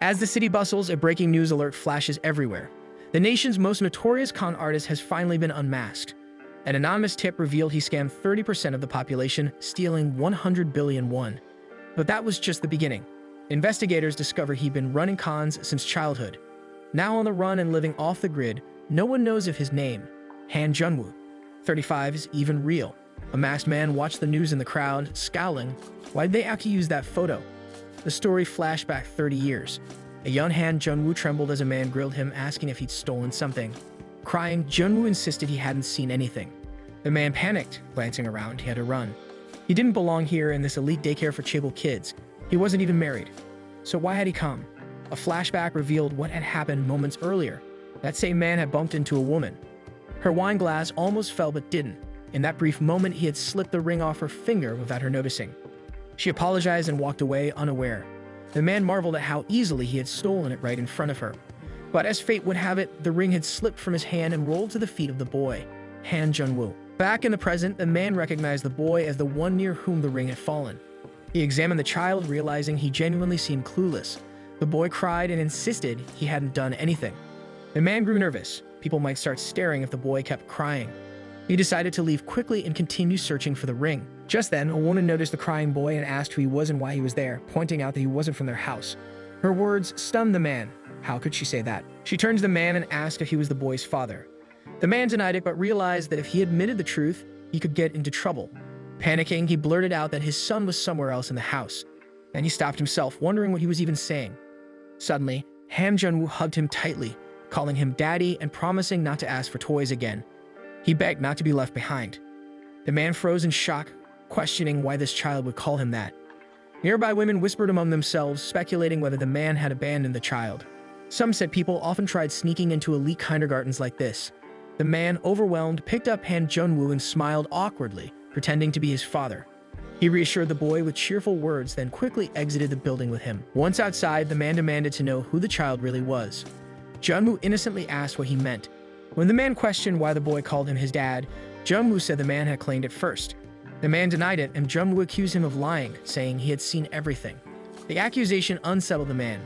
As the city bustles, a breaking news alert flashes everywhere. The nation's most notorious con artist has finally been unmasked. An anonymous tip revealed he scammed 30% of the population, stealing 100 billion won. But that was just the beginning. Investigators discover he'd been running cons since childhood. Now on the run and living off the grid, no one knows if his name, Han Junwoo, 35, is even real. A masked man watched the news in the crowd, scowling. Why'd they have to use that photo? The story flashed back 30 years. A young Han Junwoo trembled as a man grilled him, asking if he'd stolen something. Crying, Junwoo insisted he hadn't seen anything. The man panicked, glancing around. He had to run. He didn't belong here in this elite daycare for chaebol kids. He wasn't even married. So why had he come? A flashback revealed what had happened moments earlier. That same man had bumped into a woman. Her wine glass almost fell but didn't. In that brief moment, he had slipped the ring off her finger without her noticing. She apologized and walked away unaware. The man marveled at how easily he had stolen it right in front of her. But as fate would have it, the ring had slipped from his hand and rolled to the feet of the boy, Han Junwoo. Back in the present, the man recognized the boy as the one near whom the ring had fallen. He examined the child, realizing he genuinely seemed clueless. The boy cried and insisted he hadn't done anything. The man grew nervous. People might start staring if the boy kept crying. He decided to leave quickly and continue searching for the ring. Just then, a woman noticed the crying boy and asked who he was and why he was there, pointing out that he wasn't from their house. Her words stunned the man. How could she say that? She turned to the man and asked if he was the boy's father. The man denied it, but realized that if he admitted the truth, he could get into trouble. Panicking, he blurted out that his son was somewhere else in the house. Then he stopped himself, wondering what he was even saying. Suddenly, Han Junwoo hugged him tightly, calling him daddy and promising not to ask for toys again. He begged not to be left behind. The man froze in shock, questioning why this child would call him that. Nearby women whispered among themselves, speculating whether the man had abandoned the child. Some said people often tried sneaking into elite kindergartens like this. The man, overwhelmed, picked up Han Junwoo and smiled awkwardly, pretending to be his father. He reassured the boy with cheerful words, then quickly exited the building with him. Once outside, the man demanded to know who the child really was. Junwoo innocently asked what he meant. When the man questioned why the boy called him his dad, Junwoo said the man had claimed it first. The man denied it, and Junwoo accused him of lying, saying he had seen everything. The accusation unsettled the man.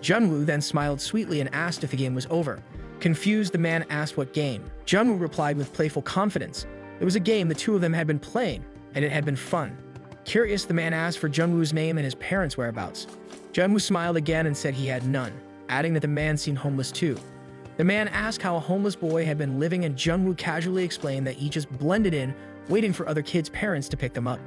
Junwoo then smiled sweetly and asked if the game was over. Confused, the man asked what game. Junwoo replied with playful confidence. It was a game the two of them had been playing, and it had been fun. Curious, the man asked for Junwoo's name and his parents' whereabouts. Junwoo smiled again and said he had none, adding that the man seemed homeless too. The man asked how a homeless boy had been living, and Junwoo casually explained that he just blended in, waiting for other kids' parents to pick them up.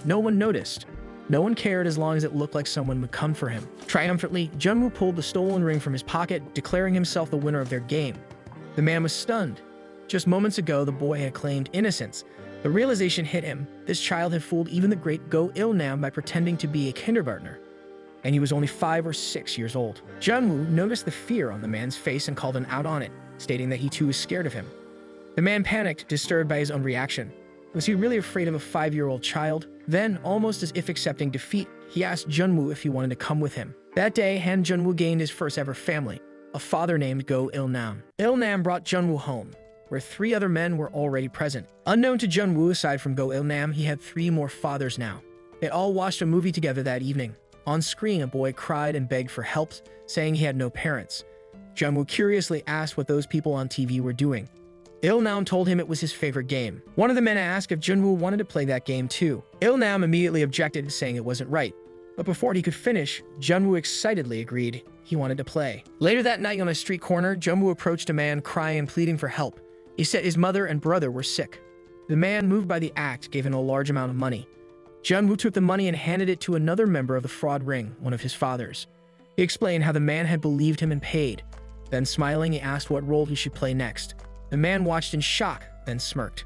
No one noticed. No one cared as long as it looked like someone would come for him. Triumphantly, Junwoo pulled the stolen ring from his pocket, declaring himself the winner of their game. The man was stunned. Just moments ago, the boy had claimed innocence. The realization hit him. This child had fooled even the great Go Il-nam by pretending to be a kindergartner. And he was only 5 or 6 years old. Junwoo noticed the fear on the man's face and called him out on it, stating that he too was scared of him. The man panicked, disturbed by his own reaction. Was he really afraid of a 5-year-old child? Then, almost as if accepting defeat, he asked Junwoo if he wanted to come with him. That day, Han Junwoo gained his first ever family, a father named Go Il-nam. Il-nam brought Junwoo home, where 3 other men were already present. Unknown to Junwoo, aside from Go Il-nam, he had 3 more fathers now. They all watched a movie together that evening. On screen, a boy cried and begged for help, saying he had no parents. Junwoo curiously asked what those people on TV were doing. Il-nam told him it was his favorite game. One of the men asked if Junwoo wanted to play that game too. Il-nam immediately objected, saying it wasn't right. But before he could finish, Junwoo excitedly agreed he wanted to play. Later that night on a street corner, Junwoo approached a man crying and pleading for help. He said his mother and brother were sick. The man, moved by the act, gave him a large amount of money. Junwoo took the money and handed it to another member of the fraud ring, one of his fathers. He explained how the man had believed him and paid. Then, smiling, he asked what role he should play next. The man watched in shock, then smirked.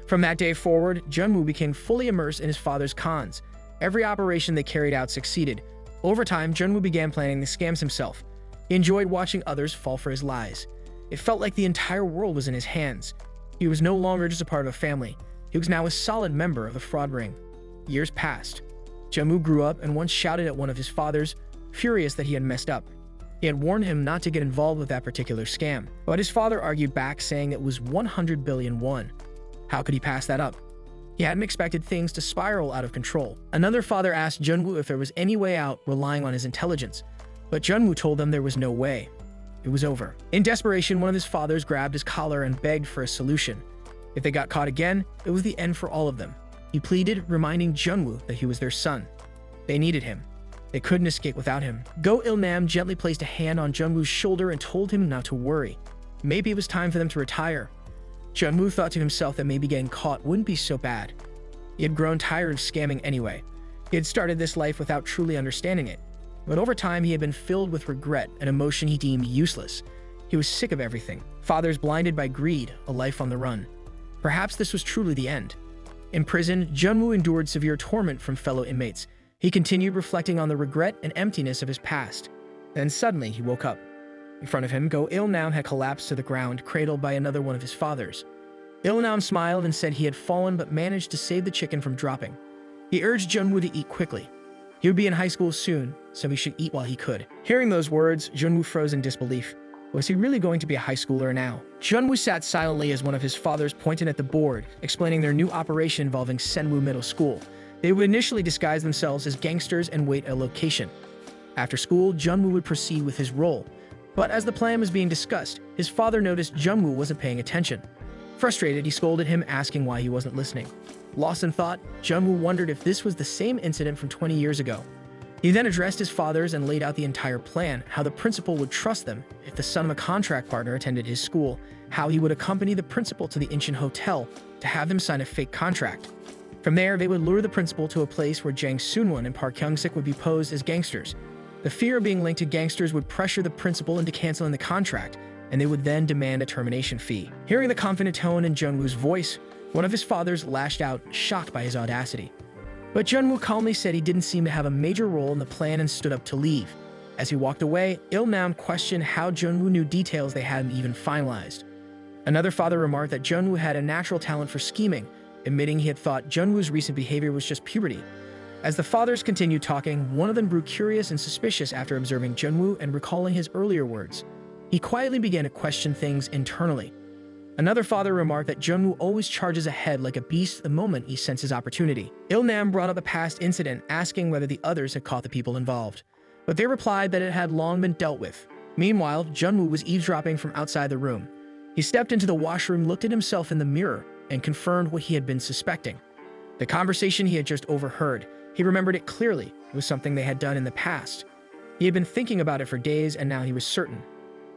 From that day forward, Junwoo became fully immersed in his father's cons. Every operation they carried out succeeded. Over time, Junwoo began planning the scams himself. He enjoyed watching others fall for his lies. It felt like the entire world was in his hands. He was no longer just a part of a family. He was now a solid member of the fraud ring. Years passed. Junwoo grew up and once shouted at one of his fathers, furious that he had messed up. He had warned him not to get involved with that particular scam, but his father argued back, saying it was 100 billion won. How could he pass that up? He hadn't expected things to spiral out of control. Another father asked Junwoo if there was any way out, relying on his intelligence. But Junwoo told them there was no way. It was over. In desperation, one of his fathers grabbed his collar and begged for a solution. If they got caught again, it was the end for all of them. He pleaded, reminding Junwoo that he was their son. They needed him. They couldn't escape without him. Go Il-nam gently placed a hand on Junwoo's shoulder and told him not to worry. Maybe it was time for them to retire. Junwoo thought to himself that maybe getting caught wouldn't be so bad. He had grown tired of scamming anyway. He had started this life without truly understanding it. But over time, he had been filled with regret, an emotion he deemed useless. He was sick of everything. Fathers blinded by greed, a life on the run. Perhaps this was truly the end. In prison, Junwoo endured severe torment from fellow inmates. He continued reflecting on the regret and emptiness of his past. Then suddenly, he woke up. In front of him, Go Il-nam had collapsed to the ground, cradled by another one of his fathers. Il-nam smiled and said he had fallen but managed to save the chicken from dropping. He urged Junwoo to eat quickly. He would be in high school soon, so he should eat while he could. Hearing those words, Junwoo froze in disbelief. Was he really going to be a high schooler now? Junwoo sat silently as one of his fathers pointed at the board, explaining their new operation involving Senwoo Middle School. They would initially disguise themselves as gangsters and wait a location. After school, Junwoo would proceed with his role. But as the plan was being discussed, his father noticed Junwoo wasn't paying attention. Frustrated, he scolded him, asking why he wasn't listening. Lost in thought, Junwoo wondered if this was the same incident from 20 years ago. He then addressed his fathers and laid out the entire plan, how the principal would trust them if the son of a contract partner attended his school, how he would accompany the principal to the Incheon Hotel to have them sign a fake contract. From there, they would lure the principal to a place where Jang Soonwon and Park Hyung-sik would be posed as gangsters. The fear of being linked to gangsters would pressure the principal into canceling the contract, and they would then demand a termination fee. Hearing the confident tone in Junwoo's voice, one of his fathers lashed out, shocked by his audacity. But Junwoo calmly said he didn't seem to have a major role in the plan and stood up to leave. As he walked away, Il-nam questioned how Junwoo knew details they hadn't even finalized. Another father remarked that Junwoo had a natural talent for scheming, admitting he had thought Junwoo's recent behavior was just puberty. As the fathers continued talking, one of them grew curious and suspicious after observing Junwoo and recalling his earlier words. He quietly began to question things internally. Another father remarked that Junwoo always charges ahead like a beast the moment he senses opportunity. Il-nam brought up a past incident, asking whether the others had caught the people involved. But they replied that it had long been dealt with. Meanwhile, Junwoo was eavesdropping from outside the room. He stepped into the washroom, looked at himself in the mirror, and confirmed what he had been suspecting. The conversation he had just overheard. He remembered it clearly. It was something they had done in the past. He had been thinking about it for days, and now he was certain.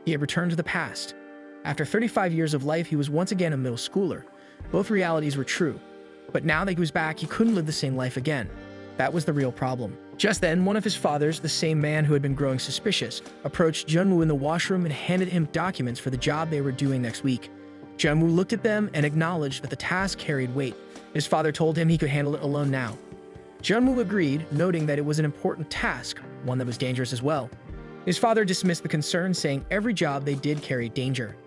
He had returned to the past. After 35 years of life, he was once again a middle schooler. Both realities were true. But now that he was back, he couldn't live the same life again. That was the real problem. Just then, one of his fathers, the same man who had been growing suspicious, approached Junwoo in the washroom and handed him documents for the job they were doing next week. Junwoo looked at them and acknowledged that the task carried weight. His father told him he could handle it alone now. Junwoo agreed, noting that it was an important task, one that was dangerous as well. His father dismissed the concern, saying every job they did carried danger.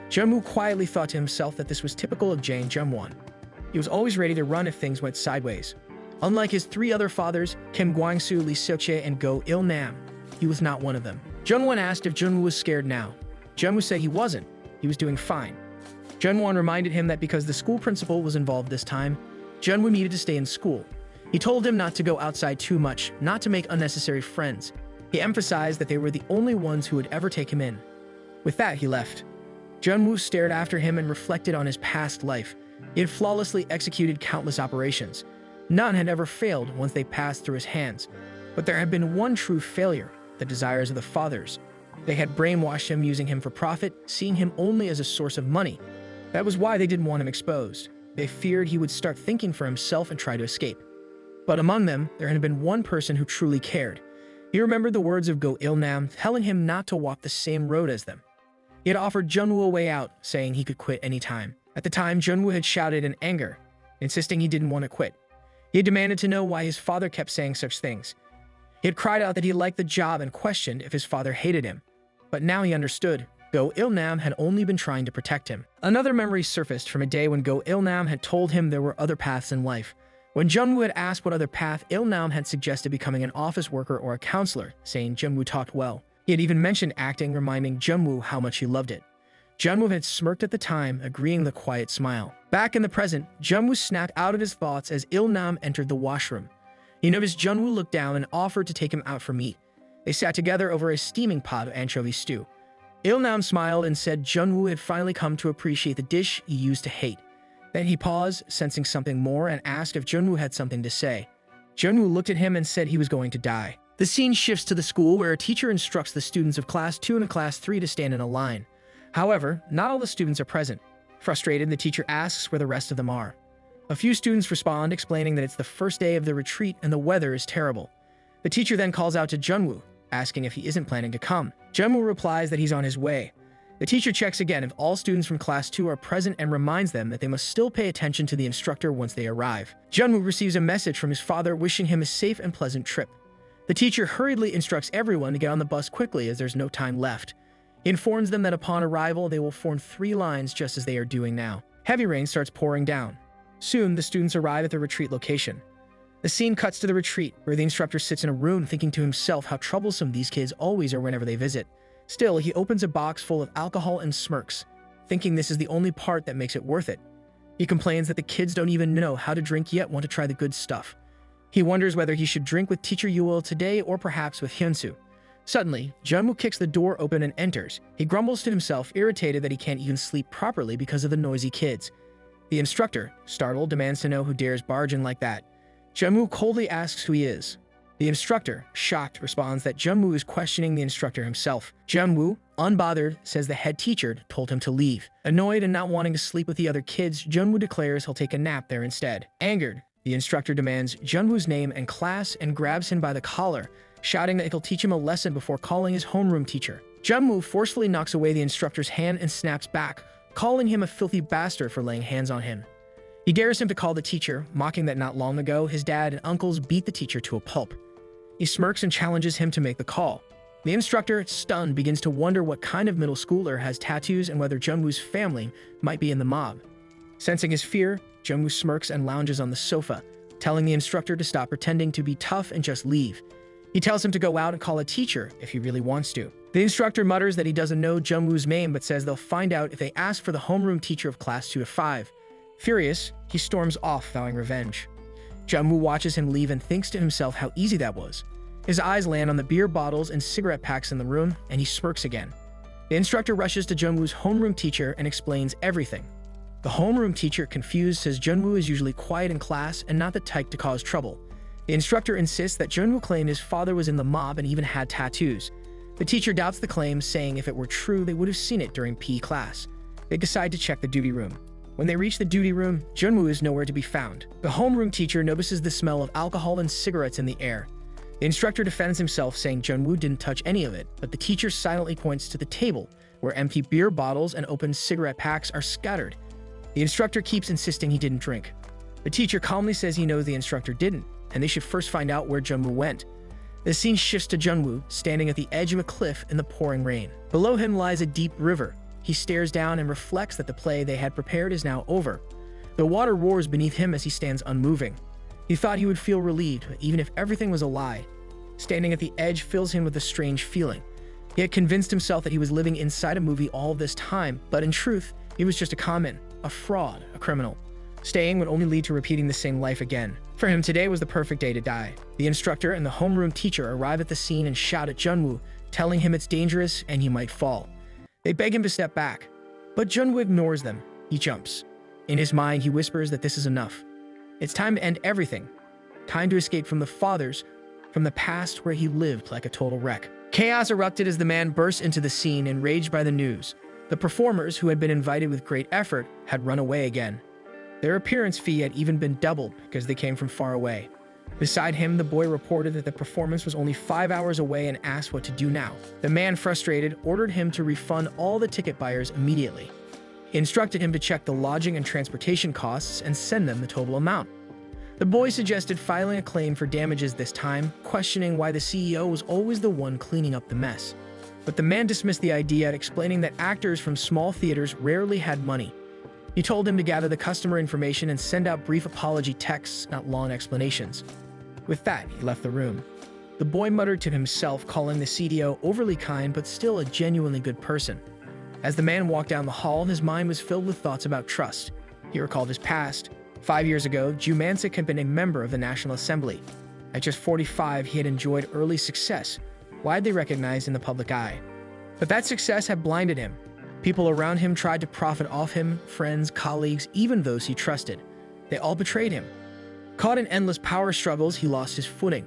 Junwoo quietly thought to himself that this was typical of Jang Jumwon. He was always ready to run if things went sideways. Unlike his three other fathers, Kim Gwang-soo, Lee Seok-jae, and Go Il-nam, he was not one of them. Jungwon asked if Junwoo was scared now. Junwoo said he wasn't. He was doing fine. Jungwon reminded him that because the school principal was involved this time, Junwoo needed to stay in school. He told him not to go outside too much, not to make unnecessary friends. He emphasized that they were the only ones who would ever take him in. With that, he left. Junwoo stared after him and reflected on his past life. He had flawlessly executed countless operations. None had ever failed once they passed through his hands. But there had been one true failure, the desires of the fathers. They had brainwashed him, using him for profit, seeing him only as a source of money. That was why they didn't want him exposed. They feared he would start thinking for himself and try to escape. But among them, there had been one person who truly cared. He remembered the words of Go Il-nam, telling him not to walk the same road as them. He had offered Junwoo a way out, saying he could quit any time. At the time, Junwoo had shouted in anger, insisting he didn't want to quit. He had demanded to know why his father kept saying such things. He had cried out that he liked the job and questioned if his father hated him. But now he understood. Go Il-nam had only been trying to protect him. Another memory surfaced from a day when Go Il-nam had told him there were other paths in life. When Junwoo had asked what other path, Il-nam had suggested becoming an office worker or a counselor, saying Junwoo talked well. He had even mentioned acting, reminding Junwoo how much he loved it. Junwoo had smirked at the time, agreeing with a quiet smile. Back in the present, Junwoo snapped out of his thoughts as Il-nam entered the washroom. He noticed Junwoo look down and offered to take him out for meat. They sat together over a steaming pot of anchovy stew. Il-nam smiled and said Junwoo had finally come to appreciate the dish he used to hate. Then he paused, sensing something more, and asked if Junwoo had something to say. Junwoo looked at him and said he was going to die. The scene shifts to the school where a teacher instructs the students of Class 2 and Class 3 to stand in a line. However, not all the students are present. Frustrated, the teacher asks where the rest of them are. A few students respond, explaining that it's the first day of the retreat and the weather is terrible. The teacher then calls out to Junwoo, asking if he isn't planning to come. Junwoo replies that he's on his way. The teacher checks again if all students from Class 2 are present and reminds them that they must still pay attention to the instructor once they arrive. Junwoo receives a message from his father wishing him a safe and pleasant trip. The teacher hurriedly instructs everyone to get on the bus quickly as there's no time left. He informs them that upon arrival they will form 3 lines just as they are doing now. Heavy rain starts pouring down. Soon, the students arrive at the retreat location. The scene cuts to the retreat, where the instructor sits in a room thinking to himself how troublesome these kids always are whenever they visit. Still, he opens a box full of alcohol and smirks, thinking this is the only part that makes it worth it. He complains that the kids don't even know how to drink yet want to try the good stuff. He wonders whether he should drink with Teacher Yuil today or perhaps with Hyunsu. Suddenly, Junwoo kicks the door open and enters. He grumbles to himself, irritated that he can't even sleep properly because of the noisy kids. The instructor, startled, demands to know who dares barge in like that. Junwoo coldly asks who he is. The instructor, shocked, responds that Junwoo is questioning the instructor himself. Junwoo, unbothered, says the head teacher told him to leave. Annoyed and not wanting to sleep with the other kids, Junwoo declares he'll take a nap there instead. Angered, the instructor demands Junwoo's name and class and grabs him by the collar, shouting that he'll teach him a lesson before calling his homeroom teacher. Junwoo forcefully knocks away the instructor's hand and snaps back, calling him a filthy bastard for laying hands on him. He dares him to call the teacher, mocking that not long ago his dad and uncles beat the teacher to a pulp. He smirks and challenges him to make the call. The instructor, stunned, begins to wonder what kind of middle schooler has tattoos and whether Junwoo's family might be in the mob. Sensing his fear, Junwoo smirks and lounges on the sofa, telling the instructor to stop pretending to be tough and just leave. He tells him to go out and call a teacher if he really wants to. The instructor mutters that he doesn't know Junwoo's name but says they'll find out if they ask for the homeroom teacher of Class 2 to 5. Furious, he storms off, vowing revenge. Junwoo watches him leave and thinks to himself how easy that was. His eyes land on the beer bottles and cigarette packs in the room, and he smirks again. The instructor rushes to Junwoo's homeroom teacher and explains everything. The homeroom teacher, confused, says Junwoo is usually quiet in class and not the type to cause trouble. The instructor insists that Junwoo claimed his father was in the mob and even had tattoos. The teacher doubts the claim, saying if it were true, they would have seen it during PE class. They decide to check the duty room. When they reach the duty room, Junwoo is nowhere to be found. The homeroom teacher notices the smell of alcohol and cigarettes in the air. The instructor defends himself, saying Junwoo didn't touch any of it, but the teacher silently points to the table, where empty beer bottles and open cigarette packs are scattered. The instructor keeps insisting he didn't drink. The teacher calmly says he knows the instructor didn't, and they should first find out where Junwoo went. The scene shifts to Junwoo, standing at the edge of a cliff in the pouring rain. Below him lies a deep river. He stares down and reflects that the play they had prepared is now over. The water roars beneath him as he stands unmoving. He thought he would feel relieved, even if everything was a lie. Standing at the edge fills him with a strange feeling. He had convinced himself that he was living inside a movie all this time, but in truth, he was just a con man, a fraud, a criminal. Staying would only lead to repeating the same life again. For him, today was the perfect day to die. The instructor and the homeroom teacher arrive at the scene and shout at Junwoo, telling him it's dangerous and he might fall. They beg him to step back, but Junwoo ignores them. He jumps. In his mind, he whispers that this is enough. It's time to end everything. Time to escape from the fathers, from the past where he lived like a total wreck. Chaos erupted as the man burst into the scene, enraged by the news. The performers, who had been invited with great effort, had run away again. Their appearance fee had even been doubled because they came from far away. Beside him, the boy reported that the performance was only 5 hours away and asked what to do now. The man, frustrated, ordered him to refund all the ticket buyers immediately. He instructed him to check the lodging and transportation costs and send them the total amount. The boy suggested filing a claim for damages this time, questioning why the CEO was always the one cleaning up the mess. But the man dismissed the idea, explaining that actors from small theaters rarely had money. He told him to gather the customer information and send out brief apology texts, not long explanations. With that, he left the room. The boy muttered to himself, calling the CDO overly kind but still a genuinely good person. As the man walked down the hall, his mind was filled with thoughts about trust. He recalled his past. 5 years ago, Ju Mansik had been a member of the National Assembly. At just 45, he had enjoyed early success. widely recognized in the public eye. But that success had blinded him. People around him tried to profit off him, friends, colleagues, even those he trusted. They all betrayed him. Caught in endless power struggles, he lost his footing.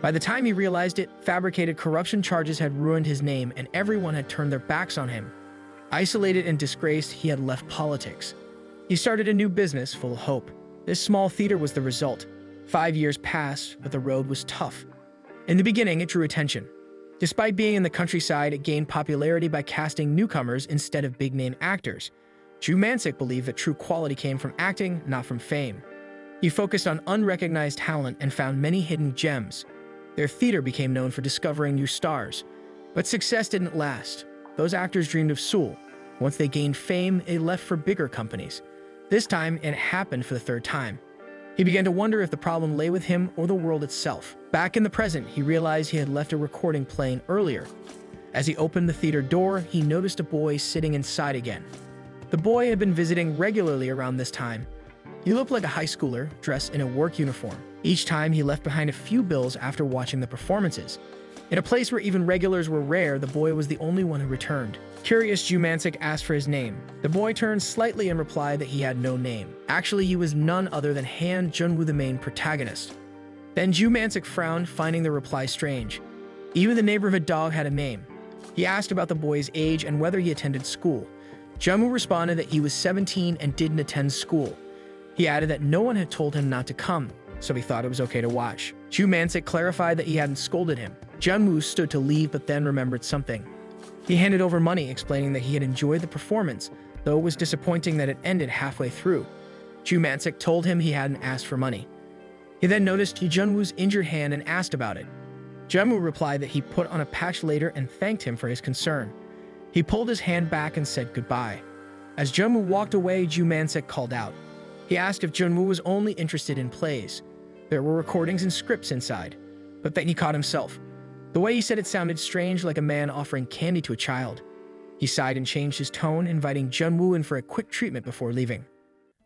By the time he realized it, fabricated corruption charges had ruined his name and everyone had turned their backs on him. Isolated and disgraced, he had left politics. He started a new business full of hope. This small theater was the result. 5 years passed, but the road was tough. In the beginning, it drew attention. Despite being in the countryside, it gained popularity by casting newcomers instead of big-name actors. Jumancic believed that true quality came from acting, not from fame. He focused on unrecognized talent and found many hidden gems. Their theater became known for discovering new stars. But success didn't last. Those actors dreamed of Seoul. Once they gained fame, they left for bigger companies. This time, it happened for the third time. He began to wonder if the problem lay with him or the world itself. Back in the present, he realized he had left a recording playing earlier. As he opened the theater door, he noticed a boy sitting inside again. The boy had been visiting regularly around this time. He looked like a high schooler, dressed in a work uniform. Each time, he left behind a few bills after watching the performances. In a place where even regulars were rare, the boy was the only one who returned. Curious, Jumancic asked for his name. The boy turned slightly and replied that he had no name. Actually, he was none other than Han Junwoo, the main protagonist. Then Jumancic frowned, finding the reply strange. Even the neighborhood dog had a name. He asked about the boy's age and whether he attended school. Junwoo responded that he was 17 and didn't attend school. He added that no one had told him not to come, so he thought it was okay to watch. Jumancic clarified that he hadn't scolded him. Junwoo stood to leave but then remembered something. He handed over money, explaining that he had enjoyed the performance, though it was disappointing that it ended halfway through. Jumancic told him he hadn't asked for money. He then noticed Junwoo's injured hand and asked about it. Junwoo replied that he put on a patch later and thanked him for his concern. He pulled his hand back and said goodbye. As Junwoo walked away, Jumancic called out. He asked if Junwoo was only interested in plays. There were recordings and scripts inside, but then he caught himself. The way he said it sounded strange, like a man offering candy to a child. He sighed and changed his tone, inviting Junwoo in for a quick treatment before leaving.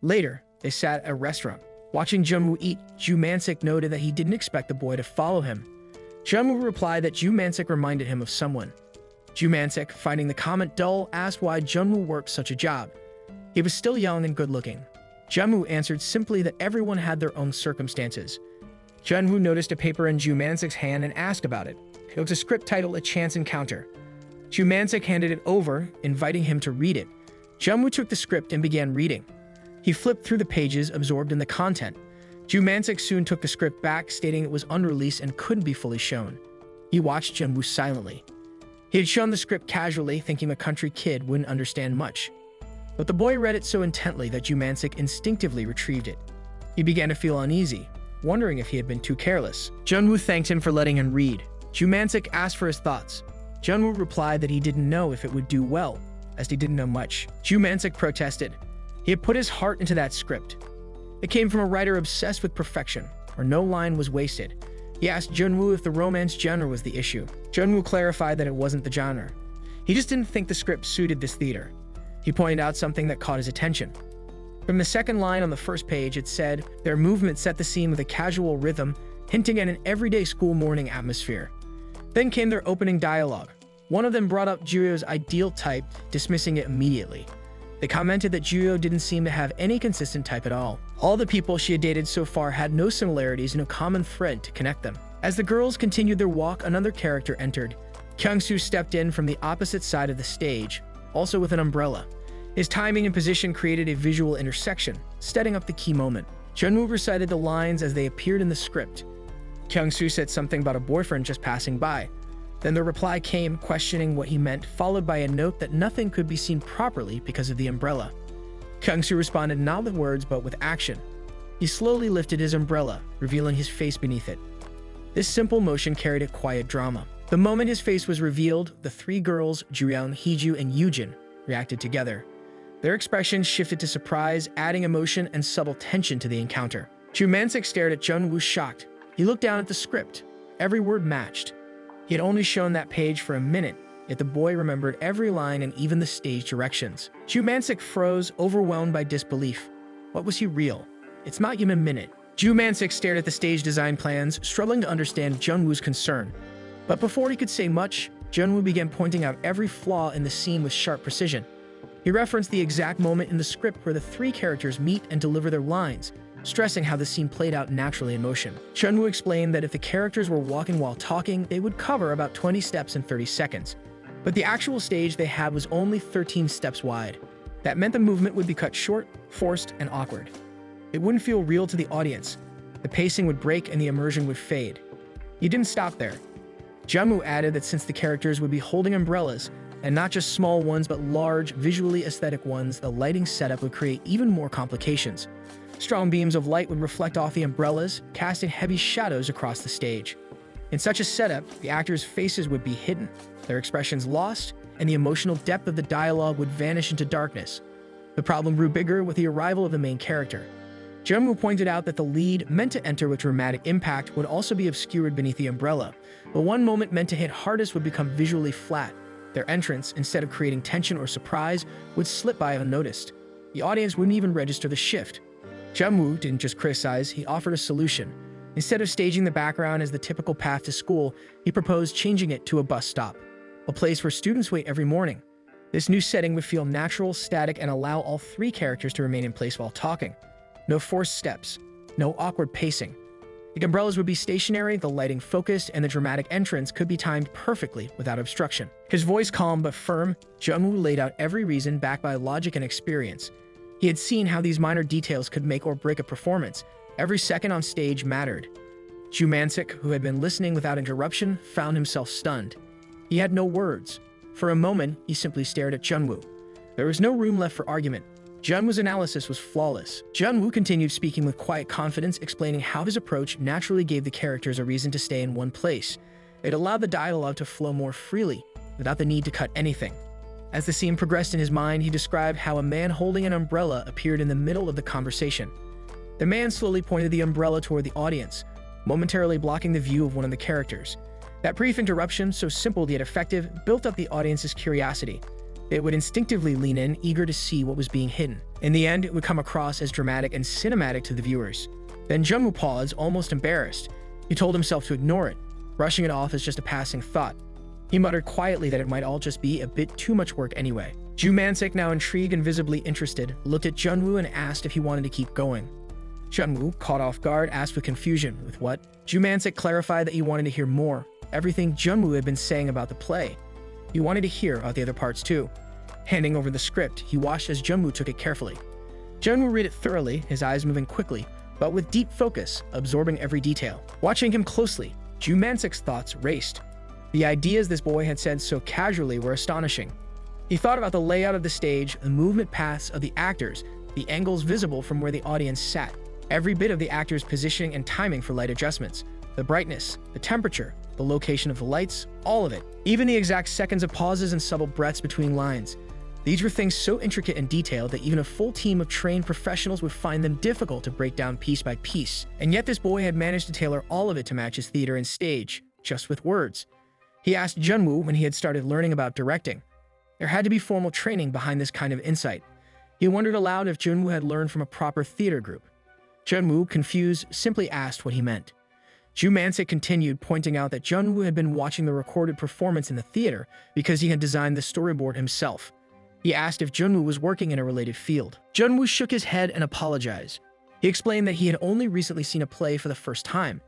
Later, they sat at a restaurant. Watching Junwoo eat, Jumancic noted that he didn't expect the boy to follow him. Junwoo replied that Jumancic reminded him of someone. Jumancic, finding the comment dull, asked why Junwoo worked such a job. He was still young and good-looking. Junwoo answered simply that everyone had their own circumstances. Junwoo noticed a paper in Jumancic's hand and asked about it. It was a script titled A Chance Encounter. Jumancic handed it over, inviting him to read it. Junwoo took the script and began reading. He flipped through the pages, absorbed in the content. Jumancic soon took the script back, stating it was unreleased and couldn't be fully shown. He watched Junwoo silently. He had shown the script casually, thinking a country kid wouldn't understand much. But the boy read it so intently that Jumancic instinctively retrieved it. He began to feel uneasy, wondering if he had been too careless. Junwoo thanked him for letting him read. Jumancic asked for his thoughts. Junwoo replied that he didn't know if it would do well, as he didn't know much. Jumancic protested. He had put his heart into that script. It came from a writer obsessed with perfection, where no line was wasted. He asked Junwoo if the romance genre was the issue. Junwoo clarified that it wasn't the genre. He just didn't think the script suited this theater. He pointed out something that caught his attention. From the second line on the first page, it said, their movement set the scene with a casual rhythm, hinting at an everyday school morning atmosphere. Then came their opening dialogue. One of them brought up Juryo's ideal type, dismissing it immediately. They commented that Juryo didn't seem to have any consistent type at all. All the people she had dated so far had no similarities, no common thread to connect them. As the girls continued their walk, another character entered. Kyung-soo stepped in from the opposite side of the stage, also with an umbrella. His timing and position created a visual intersection, setting up the key moment. Junwoo recited the lines as they appeared in the script. Kyung-soo said something about a boyfriend just passing by. Then the reply came, questioning what he meant, followed by a note that nothing could be seen properly because of the umbrella. Kyung-soo responded not with words but with action. He slowly lifted his umbrella, revealing his face beneath it. This simple motion carried a quiet drama. The moment his face was revealed, the three girls, Juryung, Heejoo, and Yoojin, reacted together. Their expressions shifted to surprise, adding emotion and subtle tension to the encounter. Jumancic stared at Junwoo, shocked. He looked down at the script. Every word matched. He had only shown that page for a minute, yet the boy remembered every line and even the stage directions. Jumancic froze, overwhelmed by disbelief. What was he real? It's not human minute. Jumancic stared at the stage design plans, struggling to understand Junwoo's concern. But before he could say much, Junwoo began pointing out every flaw in the scene with sharp precision. He referenced the exact moment in the script where the three characters meet and deliver their lines, stressing how the scene played out naturally in motion. Junwoo explained that if the characters were walking while talking, they would cover about 20 steps in 30 seconds. But the actual stage they had was only 13 steps wide. That meant the movement would be cut short, forced, and awkward. It wouldn't feel real to the audience. The pacing would break and the immersion would fade. He didn't stop there. Junwoo added that since the characters would be holding umbrellas, and not just small ones but large, visually aesthetic ones, the lighting setup would create even more complications. Strong beams of light would reflect off the umbrellas, casting heavy shadows across the stage. In such a setup, the actors' faces would be hidden, their expressions lost, and the emotional depth of the dialogue would vanish into darkness. The problem grew bigger with the arrival of the main character. Junwoo pointed out that the lead, meant to enter with dramatic impact, would also be obscured beneath the umbrella. The one moment meant to hit hardest would become visually flat. Their entrance, instead of creating tension or surprise, would slip by unnoticed. The audience wouldn't even register the shift. Junwoo didn't just criticize, he offered a solution. Instead of staging the background as the typical path to school, he proposed changing it to a bus stop, a place where students wait every morning. This new setting would feel natural, static, and allow all three characters to remain in place while talking. No forced steps, no awkward pacing. The umbrellas would be stationary, the lighting focused, and the dramatic entrance could be timed perfectly without obstruction. His voice calm but firm, Junwoo laid out every reason backed by logic and experience. He had seen how these minor details could make or break a performance. Every second on stage mattered. Ju Mansik, who had been listening without interruption, found himself stunned. He had no words. For a moment, he simply stared at Junwoo. There was no room left for argument. Junwoo's analysis was flawless. Junwoo continued speaking with quiet confidence, explaining how his approach naturally gave the characters a reason to stay in one place. It allowed the dialogue to flow more freely, without the need to cut anything. As the scene progressed in his mind, he described how a man holding an umbrella appeared in the middle of the conversation. The man slowly pointed the umbrella toward the audience, momentarily blocking the view of one of the characters. That brief interruption, so simple yet effective, built up the audience's curiosity. It would instinctively lean in, eager to see what was being hidden. In the end, it would come across as dramatic and cinematic to the viewers. Then Junwoo paused, almost embarrassed. He told himself to ignore it, brushing it off as just a passing thought. He muttered quietly that it might all just be a bit too much work anyway. Ju Mansik, now intrigued and visibly interested, looked at Junwoo and asked if he wanted to keep going. Junwoo, caught off guard, asked with confusion, with what? Ju Mansik clarified that he wanted to hear more, everything Junwoo had been saying about the play. He wanted to hear about the other parts too. Handing over the script, he watched as Junwoo took it carefully. Junwoo read it thoroughly, his eyes moving quickly, but with deep focus, absorbing every detail. Watching him closely, Ju Mansik's thoughts raced. The ideas this boy had said so casually were astonishing. He thought about the layout of the stage, the movement paths of the actors, the angles visible from where the audience sat, every bit of the actors' positioning and timing for light adjustments, the brightness, the temperature, the location of the lights, all of it. Even the exact seconds of pauses and subtle breaths between lines. These were things so intricate and detailed that even a full team of trained professionals would find them difficult to break down piece by piece. And yet this boy had managed to tailor all of it to match his theater and stage, just with words. He asked Junwoo when he had started learning about directing. There had to be formal training behind this kind of insight. He wondered aloud if Junwoo had learned from a proper theater group. Junwoo, confused, simply asked what he meant. Ju Mansik continued, pointing out that Junwoo had been watching the recorded performance in the theater because he had designed the storyboard himself. He asked if Junwoo was working in a related field. Junwoo shook his head and apologized. He explained that he had only recently seen a play for the first time.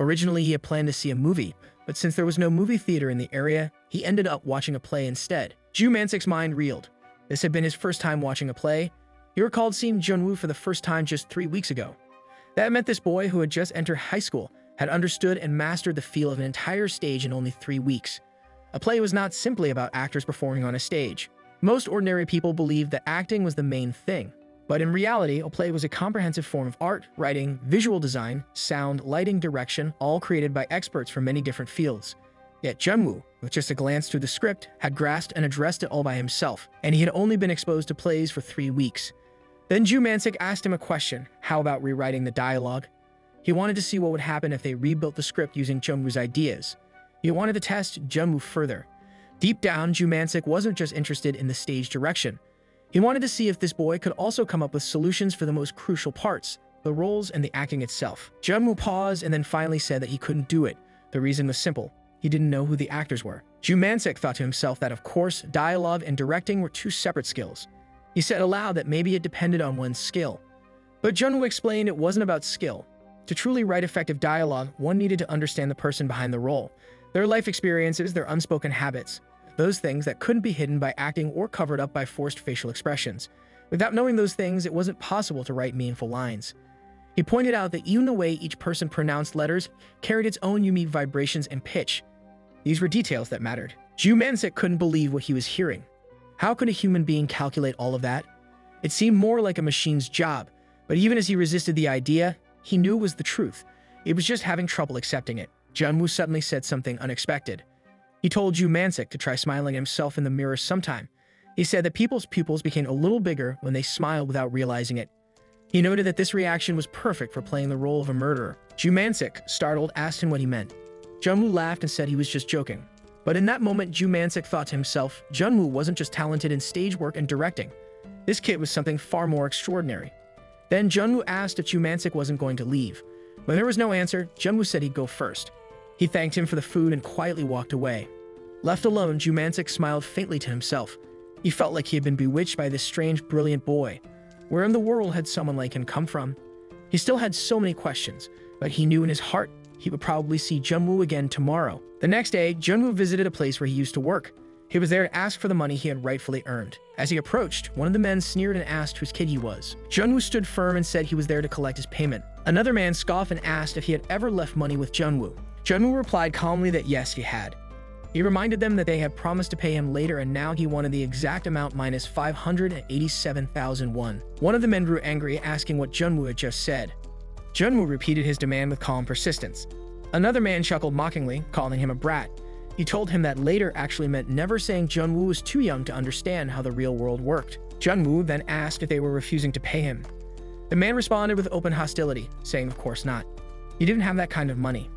Originally, he had planned to see a movie, but since there was no movie theater in the area, he ended up watching a play instead. Ju Mansik's mind reeled. This had been his first time watching a play. He recalled seeing Junwoo for the first time just 3 weeks ago. That meant this boy, who had just entered high school, had understood and mastered the feel of an entire stage in only 3 weeks. A play was not simply about actors performing on a stage. Most ordinary people believed that acting was the main thing. But in reality, a play was a comprehensive form of art, writing, visual design, sound, lighting, direction, all created by experts from many different fields. Yet Junwoo, with just a glance through the script, had grasped and addressed it all by himself, and he had only been exposed to plays for 3 weeks. Then Ju Mansik asked him a question: how about rewriting the dialogue? He wanted to see what would happen if they rebuilt the script using Junwoo's ideas. He wanted to test Junwoo further. Deep down, Ju Mansik wasn't just interested in the stage direction. He wanted to see if this boy could also come up with solutions for the most crucial parts, the roles and the acting itself. Junwoo paused and then finally said that he couldn't do it. The reason was simple. he didn't know who the actors were. Ju-mansik thought to himself that, of course, dialogue and directing were two separate skills. He said aloud that maybe it depended on one's skill. But Junwoo explained it wasn't about skill. To truly write effective dialogue, one needed to understand the person behind the role, their life experiences, their unspoken habits, those things that couldn't be hidden by acting or covered up by forced facial expressions. Without knowing those things, it wasn't possible to write meaningful lines. He pointed out that even the way each person pronounced letters carried its own unique vibrations and pitch. These were details that mattered. Ju-mansik couldn't believe what he was hearing. How could a human being calculate all of that? It seemed more like a machine's job, but even as he resisted the idea, he knew it was the truth. He was just having trouble accepting it. Junwoo suddenly said something unexpected. He told Ju-mansik to try smiling at himself in the mirror sometime. He said that people's pupils became a little bigger when they smiled without realizing it. He noted that this reaction was perfect for playing the role of a murderer. Ju-mansik, startled, asked him what he meant. Junwoo laughed and said he was just joking. But in that moment, Ju-mansik thought to himself, Junwoo wasn't just talented in stage work and directing. This kid was something far more extraordinary. Then Junwoo asked if Ju-mansik wasn't going to leave. When there was no answer, Junwoo said he'd go first. He thanked him for the food and quietly walked away. Left alone, Ju-mansik smiled faintly to himself. He felt like he had been bewitched by this strange, brilliant boy. Where in the world had someone like him come from? He still had so many questions, but he knew in his heart he would probably see Junwoo again tomorrow. The next day, Junwoo visited a place where he used to work. He was there to ask for the money he had rightfully earned. As he approached, one of the men sneered and asked whose kid he was. Junwoo stood firm and said he was there to collect his payment. Another man scoffed and asked if he had ever left money with Junwoo. Junwoo replied calmly that yes, he had. He reminded them that they had promised to pay him later, and now he wanted the exact amount minus 587,000 won. One of the men grew angry, asking what Junwoo had just said. Junwoo repeated his demand with calm persistence. Another man chuckled mockingly, calling him a brat. He told him that later actually meant never saying Junwoo was too young to understand how the real world worked. Junwoo then asked if they were refusing to pay him. The man responded with open hostility, saying of course not. He didn't have that kind of money.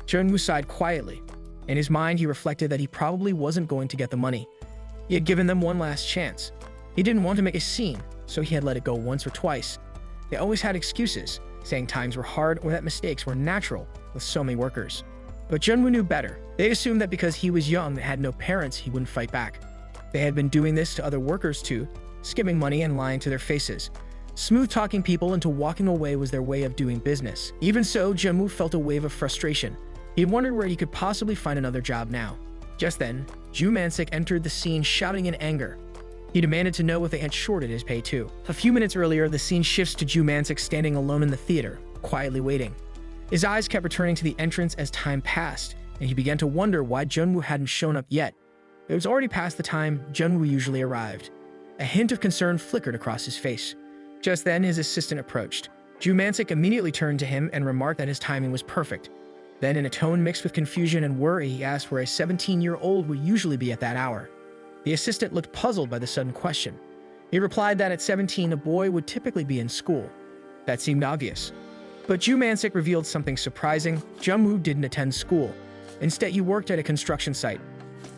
Junwoo sighed quietly. In his mind, he reflected that he probably wasn't going to get the money. He had given them one last chance. He didn't want to make a scene, so he had let it go once or twice. They always had excuses, saying times were hard or that mistakes were natural with so many workers. But Junwoo knew better. They assumed that because he was young and had no parents, he wouldn't fight back. They had been doing this to other workers too, skimming money and lying to their faces. Smooth-talking people into walking away was their way of doing business. Even so, Junwoo felt a wave of frustration. He wondered where he could possibly find another job now. Just then, Ju-mansik entered the scene shouting in anger. He demanded to know if they had shorted his pay too. A few minutes earlier, the scene shifts to Ju-mansik standing alone in the theater, quietly waiting. His eyes kept returning to the entrance as time passed, and he began to wonder why Junwoo hadn't shown up yet. It was already past the time Junwoo usually arrived. A hint of concern flickered across his face. Just then, his assistant approached. Ju-mansik immediately turned to him and remarked that his timing was perfect. Then, in a tone mixed with confusion and worry, he asked where a 17-year-old would usually be at that hour. The assistant looked puzzled by the sudden question. He replied that at 17, a boy would typically be in school. That seemed obvious. But Ju-mansik revealed something surprising. Junwoo didn't attend school. Instead, he worked at a construction site.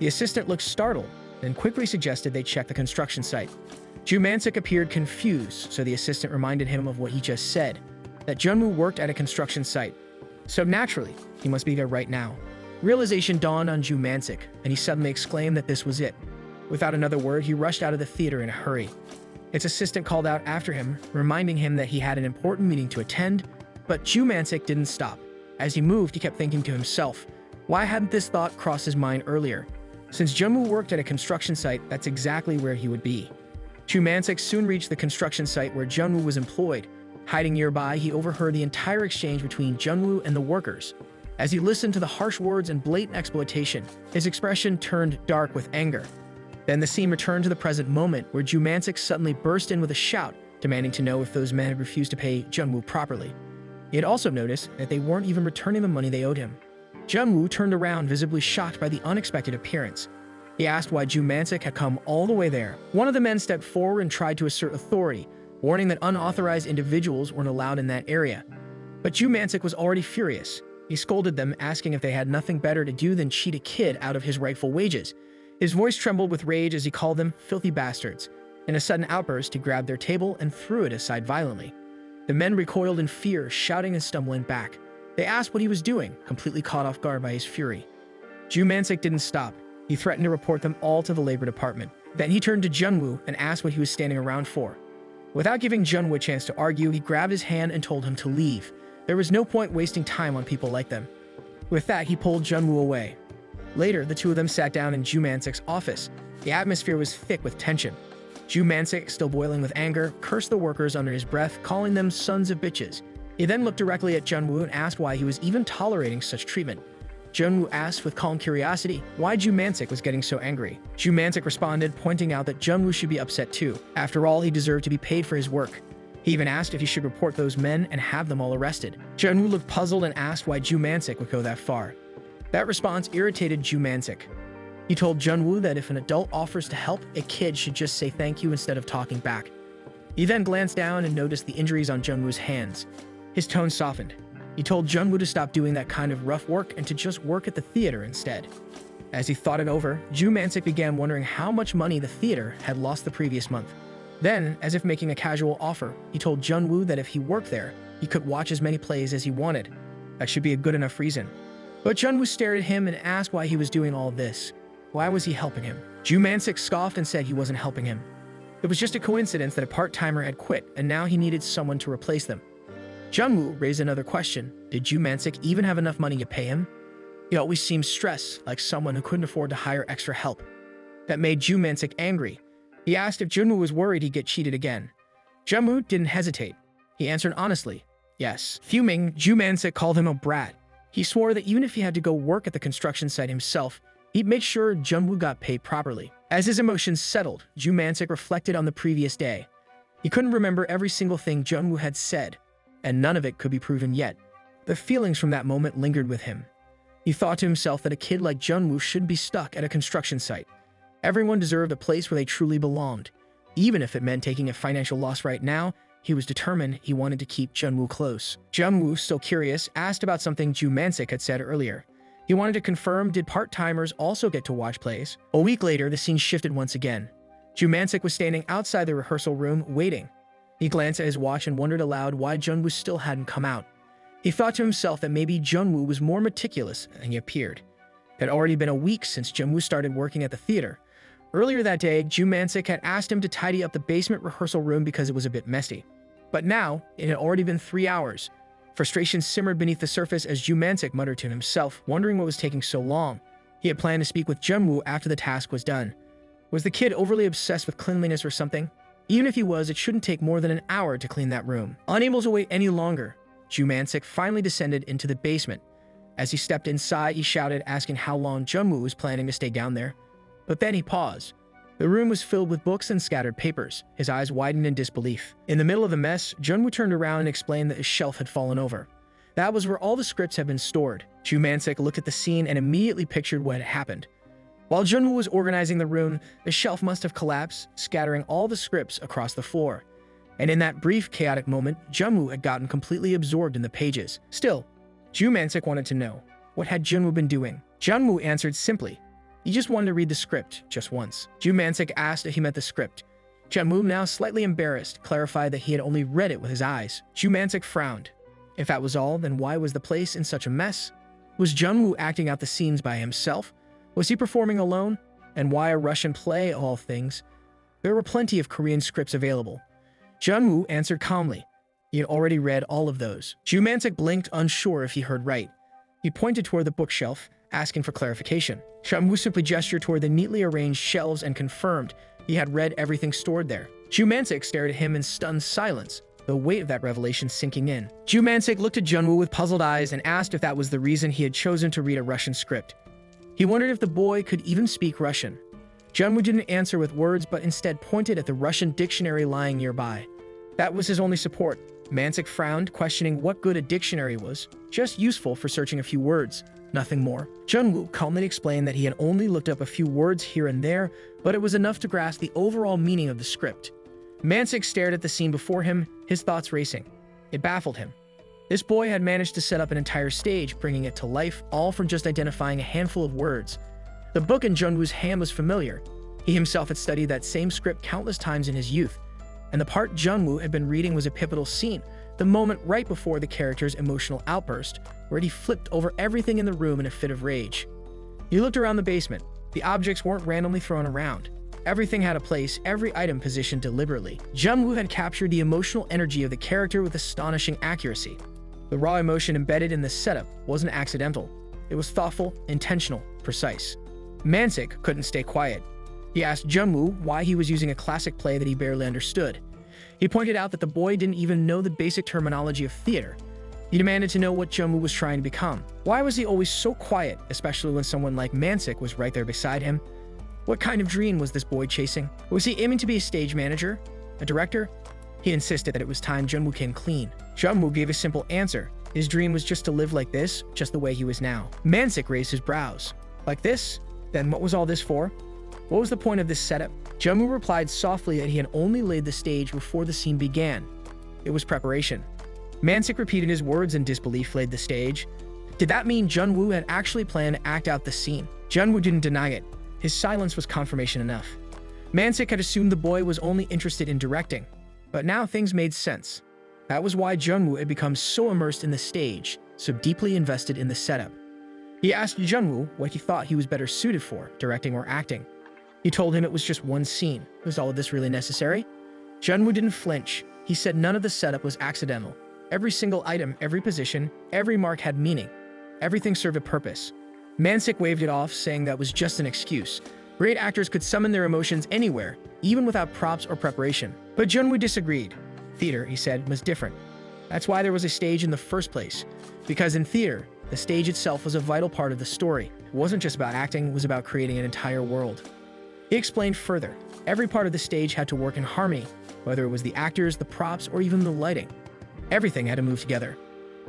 The assistant looked startled, then quickly suggested they check the construction site. Ju-mansik appeared confused, so the assistant reminded him of what he just said, that Junwoo worked at a construction site. So naturally, he must be there right now. Realization dawned on Ju-mansik, and he suddenly exclaimed that this was it. Without another word, he rushed out of the theater in a hurry. Its assistant called out after him, reminding him that he had an important meeting to attend, but Ju-mansik didn't stop. As he moved, he kept thinking to himself, why hadn't this thought crossed his mind earlier? Since Junwoo worked at a construction site, that's exactly where he would be. Ju-mansik soon reached the construction site where Junwoo was employed. Hiding nearby, he overheard the entire exchange between Junwoo and the workers. As he listened to the harsh words and blatant exploitation, his expression turned dark with anger. Then the scene returned to the present moment, where Ju-mansik suddenly burst in with a shout, demanding to know if those men had refused to pay Junwoo properly. He had also noticed that they weren't even returning the money they owed him. Junwoo turned around, visibly shocked by the unexpected appearance. He asked why Ju-mansik had come all the way there. One of the men stepped forward and tried to assert authority, warning that unauthorized individuals weren't allowed in that area. But Ju-mansik was already furious. He scolded them, asking if they had nothing better to do than cheat a kid out of his rightful wages. His voice trembled with rage as he called them filthy bastards. In a sudden outburst, he grabbed their table and threw it aside violently. The men recoiled in fear, shouting and stumbling back. They asked what he was doing, completely caught off guard by his fury. Ju Mansik didn't stop. He threatened to report them all to the labor department. Then he turned to Junwoo and asked what he was standing around for. Without giving Junwoo a chance to argue, he grabbed his hand and told him to leave. There was no point wasting time on people like them. With that, he pulled Junwoo away. Later, the two of them sat down in Ju Mansik's office. The atmosphere was thick with tension. Ju Mansik, still boiling with anger, cursed the workers under his breath, calling them sons of bitches. He then looked directly at Junwoo and asked why he was even tolerating such treatment. Junwoo asked with calm curiosity why Ju Mansik was getting so angry. Ju Mansik responded, pointing out that Junwoo should be upset too. After all, he deserved to be paid for his work. He even asked if he should report those men and have them all arrested. Junwoo looked puzzled and asked why Ju Mansik would go that far. That response irritated Ju Mansik. He told Junwoo that if an adult offers to help, a kid should just say thank you instead of talking back. He then glanced down and noticed the injuries on Junwoo's hands. His tone softened. He told Junwoo to stop doing that kind of rough work and to just work at the theater instead. As he thought it over, Ju Mansik began wondering how much money the theater had lost the previous month. Then, as if making a casual offer, he told Junwoo that if he worked there, he could watch as many plays as he wanted. That should be a good enough reason. But Junwoo stared at him and asked why he was doing all this. Why was he helping him? Ju Mansik scoffed and said he wasn't helping him. It was just a coincidence that a part-timer had quit, and now he needed someone to replace them. Junwoo raised another question. Did Ju Mansik even have enough money to pay him? He always seemed stressed, like someone who couldn't afford to hire extra help. That made Ju Mansik angry. He asked if Junwoo was worried he'd get cheated again. Junwoo didn't hesitate. He answered honestly, yes. Fuming, Ju Mansik called him a brat. He swore that even if he had to go work at the construction site himself, he'd make sure Junwoo got paid properly. As his emotions settled, Ju Mansik reflected on the previous day. He couldn't remember every single thing Junwoo had said, and none of it could be proven yet. The feelings from that moment lingered with him. He thought to himself that a kid like Junwoo shouldn't be stuck at a construction site. Everyone deserved a place where they truly belonged. Even if it meant taking a financial loss right now, he was determined he wanted to keep Junwoo close. Junwoo, still curious, asked about something Ju Mansik had said earlier. He wanted to confirm, did part-timers also get to watch plays? A week later, the scene shifted once again. Ju Mansik was standing outside the rehearsal room, waiting. He glanced at his watch and wondered aloud why Junwoo still hadn't come out. He thought to himself that maybe Junwoo was more meticulous than he appeared. It had already been a week since Junwoo started working at the theater. Earlier that day, Ju Mansik had asked him to tidy up the basement rehearsal room because it was a bit messy. But now, it had already been 3 hours. Frustration simmered beneath the surface as Ju Mansik muttered to himself, wondering what was taking so long. He had planned to speak with Junwoo after the task was done. Was the kid overly obsessed with cleanliness or something? Even if he was, it shouldn't take more than an hour to clean that room. Unable to wait any longer, Ju Mansik finally descended into the basement. As he stepped inside, he shouted, asking how long Junwoo was planning to stay down there. But then he paused. The room was filled with books and scattered papers. His eyes widened in disbelief. In the middle of the mess, Junwoo turned around and explained that his shelf had fallen over. That was where all the scripts had been stored. Ju Mansik looked at the scene and immediately pictured what had happened. While Junwoo was organizing the room, the shelf must have collapsed, scattering all the scripts across the floor. And in that brief, chaotic moment, Junwoo had gotten completely absorbed in the pages. Still, Ju Mansik wanted to know, what had Junwoo been doing? Junwoo answered simply, he just wanted to read the script, just once. Ju Mansik asked if he meant the script. Junwoo, now slightly embarrassed, clarified that he had only read it with his eyes. Ju Mansik frowned. If that was all, then why was the place in such a mess? Was Junwoo acting out the scenes by himself? Was he performing alone? And why a Russian play, of all things? There were plenty of Korean scripts available. Junwoo answered calmly. He had already read all of those. Ju Mansik blinked, unsure if he heard right. He pointed toward the bookshelf, asking for clarification. Junwoo simply gestured toward the neatly arranged shelves and confirmed he had read everything stored there. Ju Mansik stared at him in stunned silence, the weight of that revelation sinking in. Ju Mansik looked at Junwoo with puzzled eyes and asked if that was the reason he had chosen to read a Russian script. He wondered if the boy could even speak Russian. Junwoo didn't answer with words, but instead pointed at the Russian dictionary lying nearby. That was his only support. Mansik frowned, questioning what good a dictionary was, just useful for searching a few words, nothing more. Junwoo calmly explained that he had only looked up a few words here and there, but it was enough to grasp the overall meaning of the script. Mansik stared at the scene before him, his thoughts racing. It baffled him. This boy had managed to set up an entire stage, bringing it to life, all from just identifying a handful of words. The book in Junwoo's hand was familiar. He himself had studied that same script countless times in his youth, and the part Junwoo had been reading was a pivotal scene, the moment right before the character's emotional outburst, where he flipped over everything in the room in a fit of rage. He looked around the basement. The objects weren't randomly thrown around. Everything had a place, every item positioned deliberately. Jungwoo had captured the emotional energy of the character with astonishing accuracy. The raw emotion embedded in the setup wasn't accidental. It was thoughtful, intentional, precise. Mansik couldn't stay quiet. He asked Jungwoo why he was using a classic play that he barely understood. He pointed out that the boy didn't even know the basic terminology of theater. He demanded to know what Jungwoo was trying to become. Why was he always so quiet, especially when someone like Mansik was right there beside him? What kind of dream was this boy chasing? Was he aiming to be a stage manager? A director? He insisted that it was time Jungwoo came clean. Jungwoo gave a simple answer. His dream was just to live like this, just the way he was now. Mansik raised his brows. Like this? Then what was all this for? What was the point of this setup? Jungwoo replied softly that he had only laid the stage before the scene began. It was preparation. Mansik repeated his words in disbelief. Laid the stage? Did that mean Jungwoo had actually planned to act out the scene? Jungwoo didn't deny it. His silence was confirmation enough. Mansik had assumed the boy was only interested in directing, but now things made sense. That was why Jungwoo had become so immersed in the stage, so deeply invested in the setup. He asked Jungwoo what he thought he was better suited for, directing or acting. He told him it was just one scene. Was all of this really necessary? Jungwoo didn't flinch. He said none of the setup was accidental. Every single item, every position, every mark had meaning. Everything served a purpose. Mansik waved it off, saying that was just an excuse. Great actors could summon their emotions anywhere, even without props or preparation. But Jungwoo disagreed. Theater, he said, was different. That's why there was a stage in the first place. Because in theater, the stage itself was a vital part of the story. It wasn't just about acting, it was about creating an entire world. He explained further. Every part of the stage had to work in harmony, whether it was the actors, the props, or even the lighting. Everything had to move together.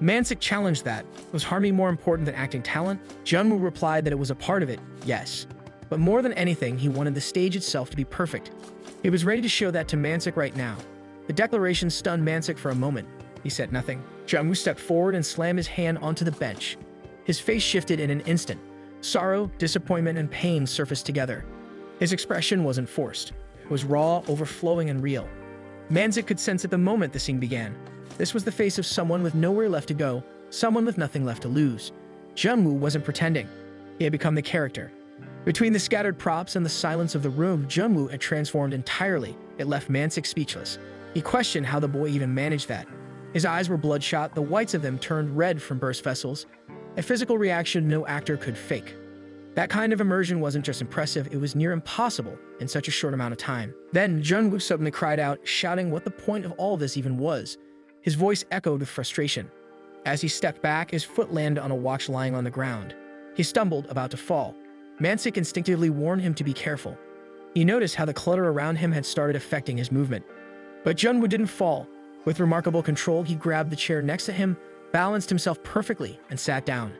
Mansik challenged that. Was harmony more important than acting talent? Jungwoo replied that it was a part of it, yes. But more than anything, he wanted the stage itself to be perfect. He was ready to show that to Mansik right now. The declaration stunned Mansik for a moment. He said nothing. Jungwoo stepped forward and slammed his hand onto the bench. His face shifted in an instant. Sorrow, disappointment, and pain surfaced together. His expression wasn't forced. It was raw, overflowing, and real. Mansik could sense it the moment the scene began. This was the face of someone with nowhere left to go, someone with nothing left to lose. Jungwoo wasn't pretending. He had become the character. Between the scattered props and the silence of the room, Jungwoo had transformed entirely. It left Mansik speechless. He questioned how the boy even managed that. His eyes were bloodshot, the whites of them turned red from burst vessels, a physical reaction no actor could fake. That kind of immersion wasn't just impressive, it was near impossible in such a short amount of time. Then Jungwoo suddenly cried out, shouting what the point of all this even was. His voice echoed with frustration. As he stepped back, his foot landed on a watch lying on the ground. He stumbled, about to fall. Mansik instinctively warned him to be careful. He noticed how the clutter around him had started affecting his movement. But Jungwoo didn't fall. With remarkable control, he grabbed the chair next to him, balanced himself perfectly, and sat down.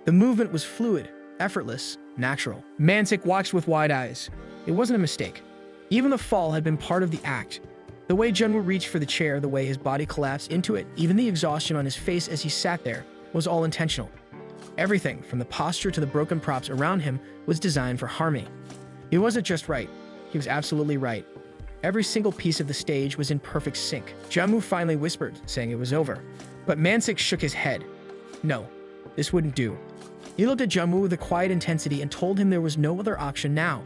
The movement was fluid, effortless, natural. Mansik watched with wide eyes. It wasn't a mistake. Even the fall had been part of the act. The way Jungwoo reached for the chair, the way his body collapsed into it, even the exhaustion on his face as he sat there, was all intentional. Everything, from the posture to the broken props around him, was designed for harmony. He wasn't just right. He was absolutely right. Every single piece of the stage was in perfect sync. Jungwoo finally whispered, saying it was over. But Mansik shook his head. No, this wouldn't do. He looked at Jungwoo with a quiet intensity and told him there was no other option now.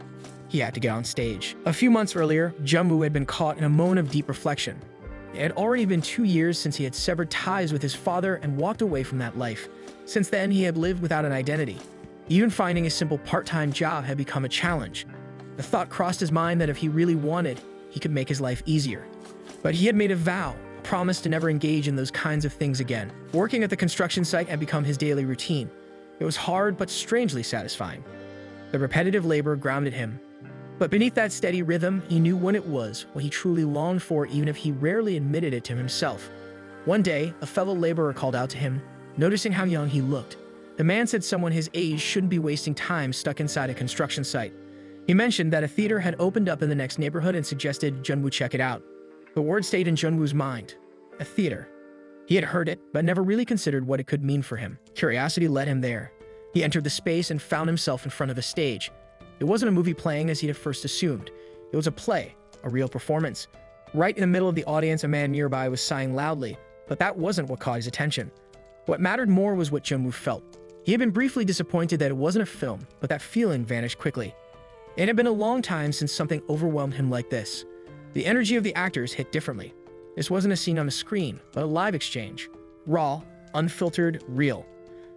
He had to get on stage. A few months earlier, Jungwoo had been caught in a moment of deep reflection. It had already been 2 years since he had severed ties with his father and walked away from that life. Since then, he had lived without an identity. Even finding a simple part-time job had become a challenge. The thought crossed his mind that if he really wanted, he could make his life easier. But he had made a vow, a promise to never engage in those kinds of things again. Working at the construction site had become his daily routine. It was hard but strangely satisfying. The repetitive labor grounded him. But beneath that steady rhythm, he knew what it was, what he truly longed for, even if he rarely admitted it to himself. One day, a fellow laborer called out to him, noticing how young he looked. The man said someone his age shouldn't be wasting time stuck inside a construction site. He mentioned that a theater had opened up in the next neighborhood and suggested Jungwoo check it out. The word stayed in Jungwoo's mind. A theater. He had heard it, but never really considered what it could mean for him. Curiosity led him there. He entered the space and found himself in front of a stage. It wasn't a movie playing as he had first assumed. It was a play, a real performance. Right in the middle of the audience, a man nearby was sighing loudly, but that wasn't what caught his attention. What mattered more was what Jungwoo felt. He had been briefly disappointed that it wasn't a film, but that feeling vanished quickly. It had been a long time since something overwhelmed him like this. The energy of the actors hit differently. This wasn't a scene on a screen, but a live exchange. Raw, unfiltered, real.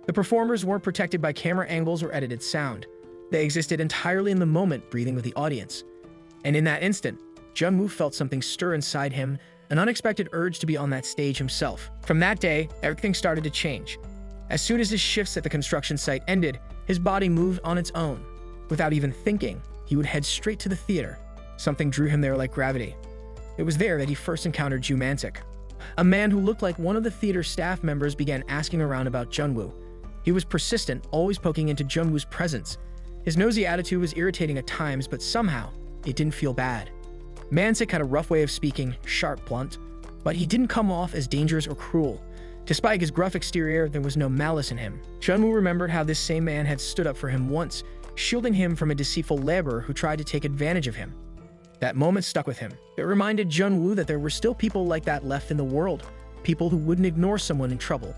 The performers weren't protected by camera angles or edited sound. They existed entirely in the moment, breathing with the audience. And in that instant, Jung-woo felt something stir inside him, an unexpected urge to be on that stage himself. From that day, everything started to change. As soon as his shifts at the construction site ended, his body moved on its own. Without even thinking, he would head straight to the theater. Something drew him there like gravity. It was there that he first encountered Ju-Man-sik. A man who looked like one of the theater staff members began asking around about Jung-woo. He was persistent, always poking into Jung-woo's presence. His nosy attitude was irritating at times, but somehow, it didn't feel bad. Man-sik had a rough way of speaking, sharp, blunt, but he didn't come off as dangerous or cruel. Despite his gruff exterior, there was no malice in him. Jung-woo remembered how this same man had stood up for him once, shielding him from a deceitful laborer who tried to take advantage of him. That moment stuck with him. It reminded Jung-woo that there were still people like that left in the world, people who wouldn't ignore someone in trouble.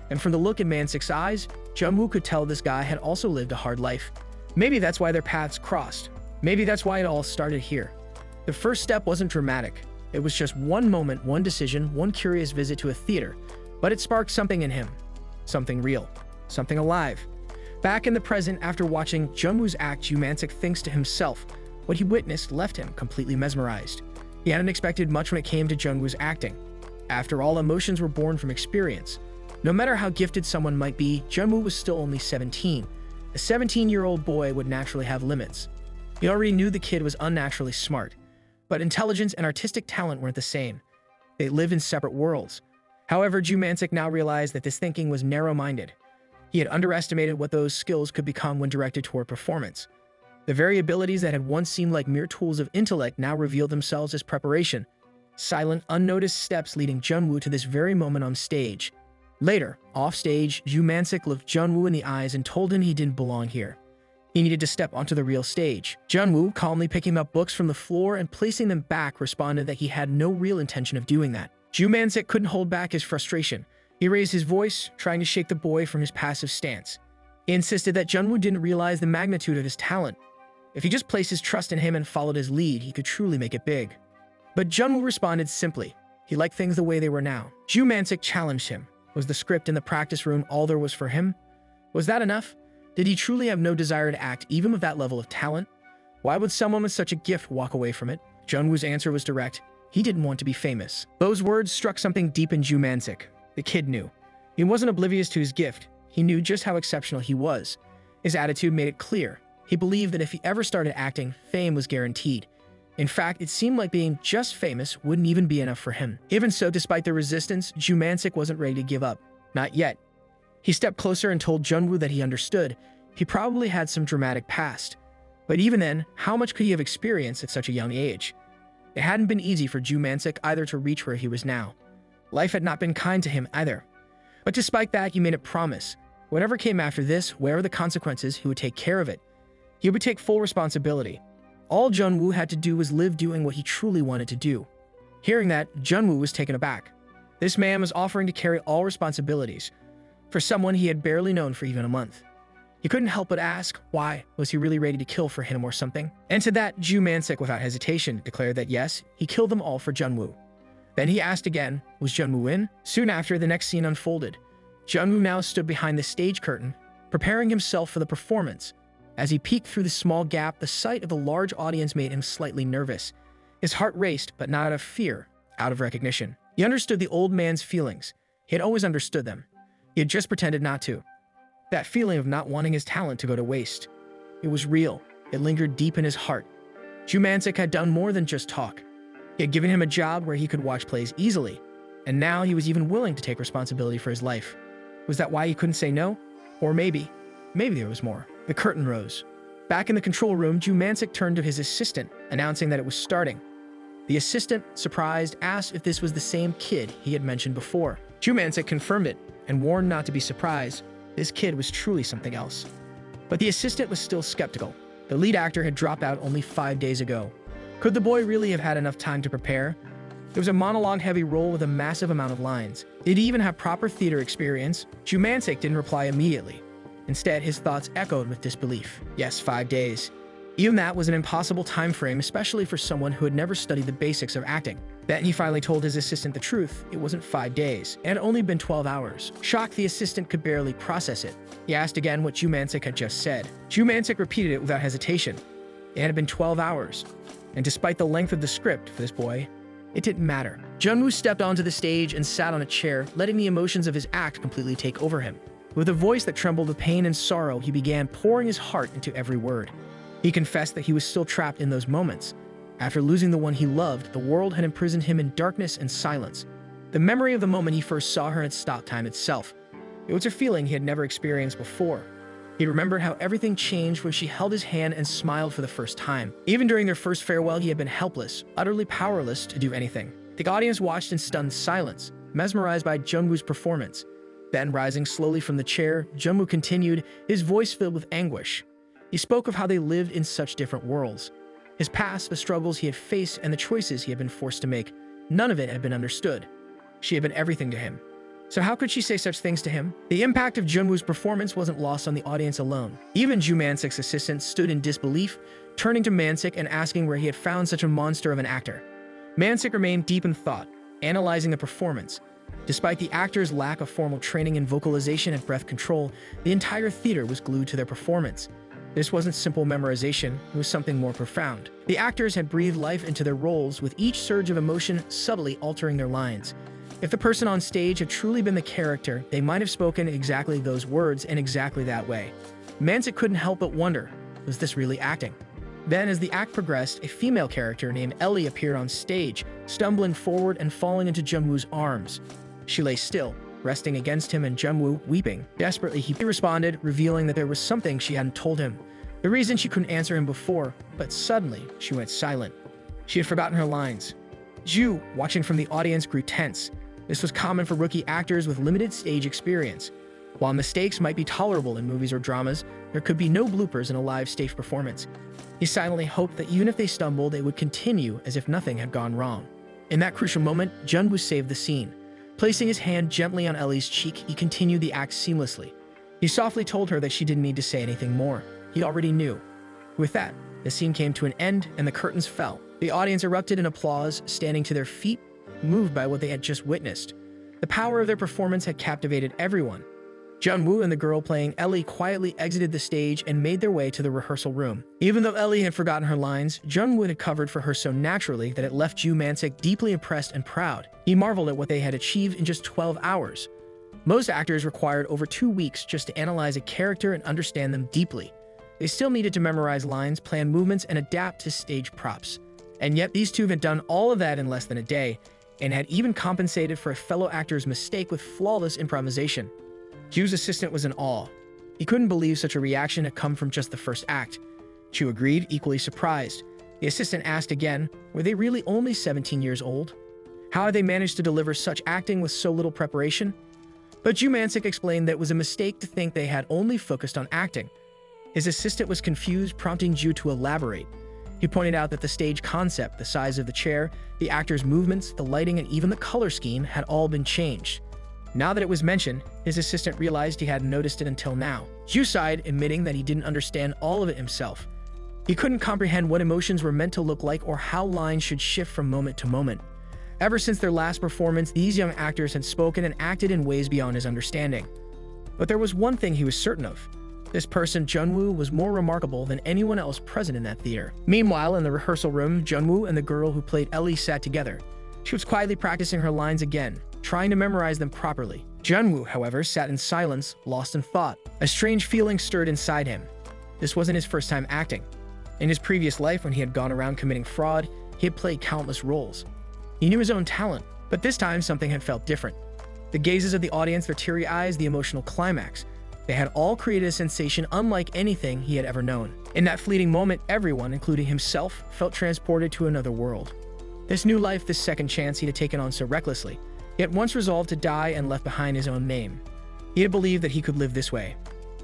And from the look in Man-sik's eyes, Jung-woo could tell this guy had also lived a hard life. Maybe that's why their paths crossed. Maybe that's why it all started here. The first step wasn't dramatic. It was just one moment, one decision, one curious visit to a theater. But it sparked something in him. Something real. Something alive. Back in the present, after watching Jung-woo's act, Ju-Man-sik thinks to himself, what he witnessed left him completely mesmerized. He hadn't expected much when it came to Jung-woo's acting. After all, emotions were born from experience. No matter how gifted someone might be, Jung-woo was still only 17. A 17-year-old boy would naturally have limits. He already knew the kid was unnaturally smart. But intelligence and artistic talent weren't the same. They lived in separate worlds. However, Ju-Man-sik now realized that this thinking was narrow-minded. He had underestimated what those skills could become when directed toward performance. The very abilities that had once seemed like mere tools of intellect now revealed themselves as preparation. Silent, unnoticed steps leading Jung-woo to this very moment on stage. Later, off-stage, Ju-Man-sik looked Jung-woo in the eyes and told him he didn't belong here. He needed to step onto the real stage. Jung-woo, calmly picking up books from the floor and placing them back, responded that he had no real intention of doing that. Ju-Man-sik couldn't hold back his frustration. He raised his voice, trying to shake the boy from his passive stance. He insisted that Jung-woo didn't realize the magnitude of his talent. If he just placed his trust in him and followed his lead, he could truly make it big. But Jung-woo responded simply. He liked things the way they were now. Ju-Man-sik challenged him. Was the script in the practice room all there was for him? Was that enough? Did he truly have no desire to act even with that level of talent? Why would someone with such a gift walk away from it? Jung-woo's answer was direct. He didn't want to be famous. Those words struck something deep in Ju-Man-sik. The kid knew. He wasn't oblivious to his gift. He knew just how exceptional he was. His attitude made it clear. He believed that if he ever started acting, fame was guaranteed. In fact, it seemed like being just famous wouldn't even be enough for him. Even so, despite the resistance, Ju-Man-sik wasn't ready to give up. Not yet. He stepped closer and told Jung-woo that he understood. He probably had some dramatic past. But even then, how much could he have experienced at such a young age? It hadn't been easy for Ju-Man-sik either to reach where he was now. Life had not been kind to him either. But despite that, he made a promise. Whatever came after this, whatever the consequences, he would take care of it. He would take full responsibility. All Jung-woo had to do was live doing what he truly wanted to do. Hearing that, Jung-woo was taken aback. This man was offering to carry all responsibilities for someone he had barely known for even a month. He couldn't help but ask, why? Was he really ready to kill for him or something? And to that, Ju-Man-sik without hesitation declared that yes, he killed them all for Jung-woo. Then he asked again, was Jung-woo in? Soon after, the next scene unfolded. Jung-woo now stood behind the stage curtain, preparing himself for the performance. As he peeked through the small gap, the sight of the large audience made him slightly nervous. His heart raced, but not out of fear, out of recognition. He understood the old man's feelings. He had always understood them. He had just pretended not to. That feeling of not wanting his talent to go to waste. It was real. It lingered deep in his heart. Ju-Man-sik had done more than just talk. He had given him a job where he could watch plays easily, and now he was even willing to take responsibility for his life. Was that why he couldn't say no? Or maybe there was more. The curtain rose. Back in the control room, Ju-Man-sik turned to his assistant, announcing that it was starting. The assistant, surprised, asked if this was the same kid he had mentioned before. Ju-Man-sik confirmed it, and warned not to be surprised. This kid was truly something else. But the assistant was still skeptical. The lead actor had dropped out only 5 days ago. Could the boy really have had enough time to prepare? It was a monologue-heavy role with a massive amount of lines. Did he even have proper theater experience? Ju-Man-sik didn't reply immediately. Instead, his thoughts echoed with disbelief. Yes, 5 days. Even that was an impossible time frame, especially for someone who had never studied the basics of acting. Then he finally told his assistant the truth. It wasn't 5 days. It had only been 12 hours. Shocked, the assistant could barely process it. He asked again what Ju-mansik had just said. Ju-mansik repeated it without hesitation. It had been 12 hours. And despite the length of the script for this boy, it didn't matter. Jungwoo stepped onto the stage and sat on a chair, letting the emotions of his act completely take over him. With a voice that trembled with pain and sorrow, he began pouring his heart into every word. He confessed that he was still trapped in those moments. After losing the one he loved, the world had imprisoned him in darkness and silence. The memory of the moment he first saw her had stopped time itself. It was a feeling he had never experienced before. He remembered how everything changed when she held his hand and smiled for the first time. Even during their first farewell, he had been helpless, utterly powerless to do anything. The audience watched in stunned silence, mesmerized by Jungwoo's performance. Then, rising slowly from the chair, Jungwoo continued, his voice filled with anguish. He spoke of how they lived in such different worlds. His past, the struggles he had faced, and the choices he had been forced to make. None of it had been understood. She had been everything to him. So how could she say such things to him? The impact of Jungwoo's performance wasn't lost on the audience alone. Even Ju-mansik's assistant stood in disbelief, turning to Mansik and asking where he had found such a monster of an actor. Mansik remained deep in thought, analyzing the performance. Despite the actor's lack of formal training in vocalization and breath control, the entire theater was glued to their performance. This wasn't simple memorization, it was something more profound. The actors had breathed life into their roles, with each surge of emotion subtly altering their lines. If the person on stage had truly been the character, they might have spoken exactly those words in exactly that way. Mansik couldn't help but wonder, was this really acting? Then, as the act progressed, a female character named Ellie appeared on stage, stumbling forward and falling into Jungwoo's arms. She lay still, resting against him, and Jungwoo, weeping. Desperately, he responded, revealing that there was something she hadn't told him. The reason she couldn't answer him before, but suddenly, she went silent. She had forgotten her lines. Ju, watching from the audience, grew tense. This was common for rookie actors with limited stage experience. While mistakes might be tolerable in movies or dramas, there could be no bloopers in a live stage performance. He silently hoped that even if they stumbled, they would continue as if nothing had gone wrong. In that crucial moment, Jungwoo saved the scene. Placing his hand gently on Ellie's cheek, he continued the act seamlessly. He softly told her that she didn't need to say anything more. He already knew. With that, the scene came to an end and the curtains fell. The audience erupted in applause, standing to their feet, moved by what they had just witnessed. The power of their performance had captivated everyone. Jungwoo and the girl playing Ellie quietly exited the stage and made their way to the rehearsal room. Even though Ellie had forgotten her lines, Jungwoo had covered for her so naturally that it left Ju-mansik deeply impressed and proud. He marveled at what they had achieved in just 12 hours. Most actors required over 2 weeks just to analyze a character and understand them deeply. They still needed to memorize lines, plan movements, and adapt to stage props. And yet these two had done all of that in less than a day, and had even compensated for a fellow actor's mistake with flawless improvisation. Ju's assistant was in awe. He couldn't believe such a reaction had come from just the first act. Ju agreed, equally surprised. The assistant asked again, were they really only 17 years old? How had they managed to deliver such acting with so little preparation? But Ju-mansik explained that it was a mistake to think they had only focused on acting. His assistant was confused, prompting Ju to elaborate. He pointed out that the stage concept, the size of the chair, the actors' movements, the lighting, and even the color scheme had all been changed. Now that it was mentioned, his assistant realized he hadn't noticed it until now. Ju sighed, admitting that he didn't understand all of it himself. He couldn't comprehend what emotions were meant to look like or how lines should shift from moment to moment. Ever since their last performance, these young actors had spoken and acted in ways beyond his understanding. But there was one thing he was certain of. This person, Jungwoo, was more remarkable than anyone else present in that theater. Meanwhile, in the rehearsal room, Jungwoo and the girl who played Ellie sat together. She was quietly practicing her lines again, trying to memorize them properly. Jungwoo, however, sat in silence, lost in thought. A strange feeling stirred inside him. This wasn't his first time acting. In his previous life, when he had gone around committing fraud, he had played countless roles. He knew his own talent, but this time something had felt different. The gazes of the audience, their teary eyes, the emotional climax. They had all created a sensation unlike anything he had ever known. In that fleeting moment, everyone, including himself, felt transported to another world. This new life, this second chance he had taken on so recklessly, he had once resolved to die and left behind his own name. He had believed that he could live this way.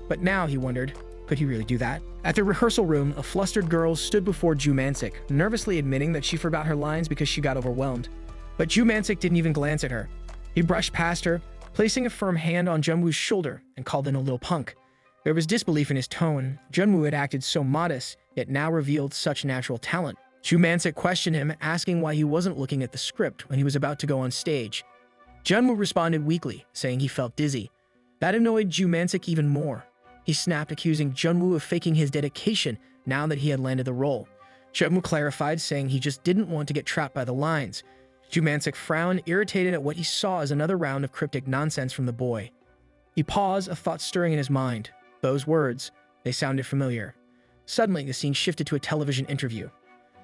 But now, he wondered, could he really do that? At the rehearsal room, a flustered girl stood before Ju-mansik, nervously admitting that she forgot her lines because she got overwhelmed. But Ju-mansik didn't even glance at her. He brushed past her, placing a firm hand on Jungwoo's shoulder and called in a little punk. There was disbelief in his tone. Junwoo had acted so modest, yet now revealed such natural talent. Jumansik questioned him, asking why he wasn't looking at the script when he was about to go on stage. Junwoo responded weakly, saying he felt dizzy. That annoyed Jumansik even more. He snapped, accusing Junwoo of faking his dedication now that he had landed the role. Junwoo clarified, saying he just didn't want to get trapped by the lines. Jumansik frowned, irritated at what he saw as another round of cryptic nonsense from the boy. He paused, a thought stirring in his mind. Those words, they sounded familiar. Suddenly, the scene shifted to a television interview.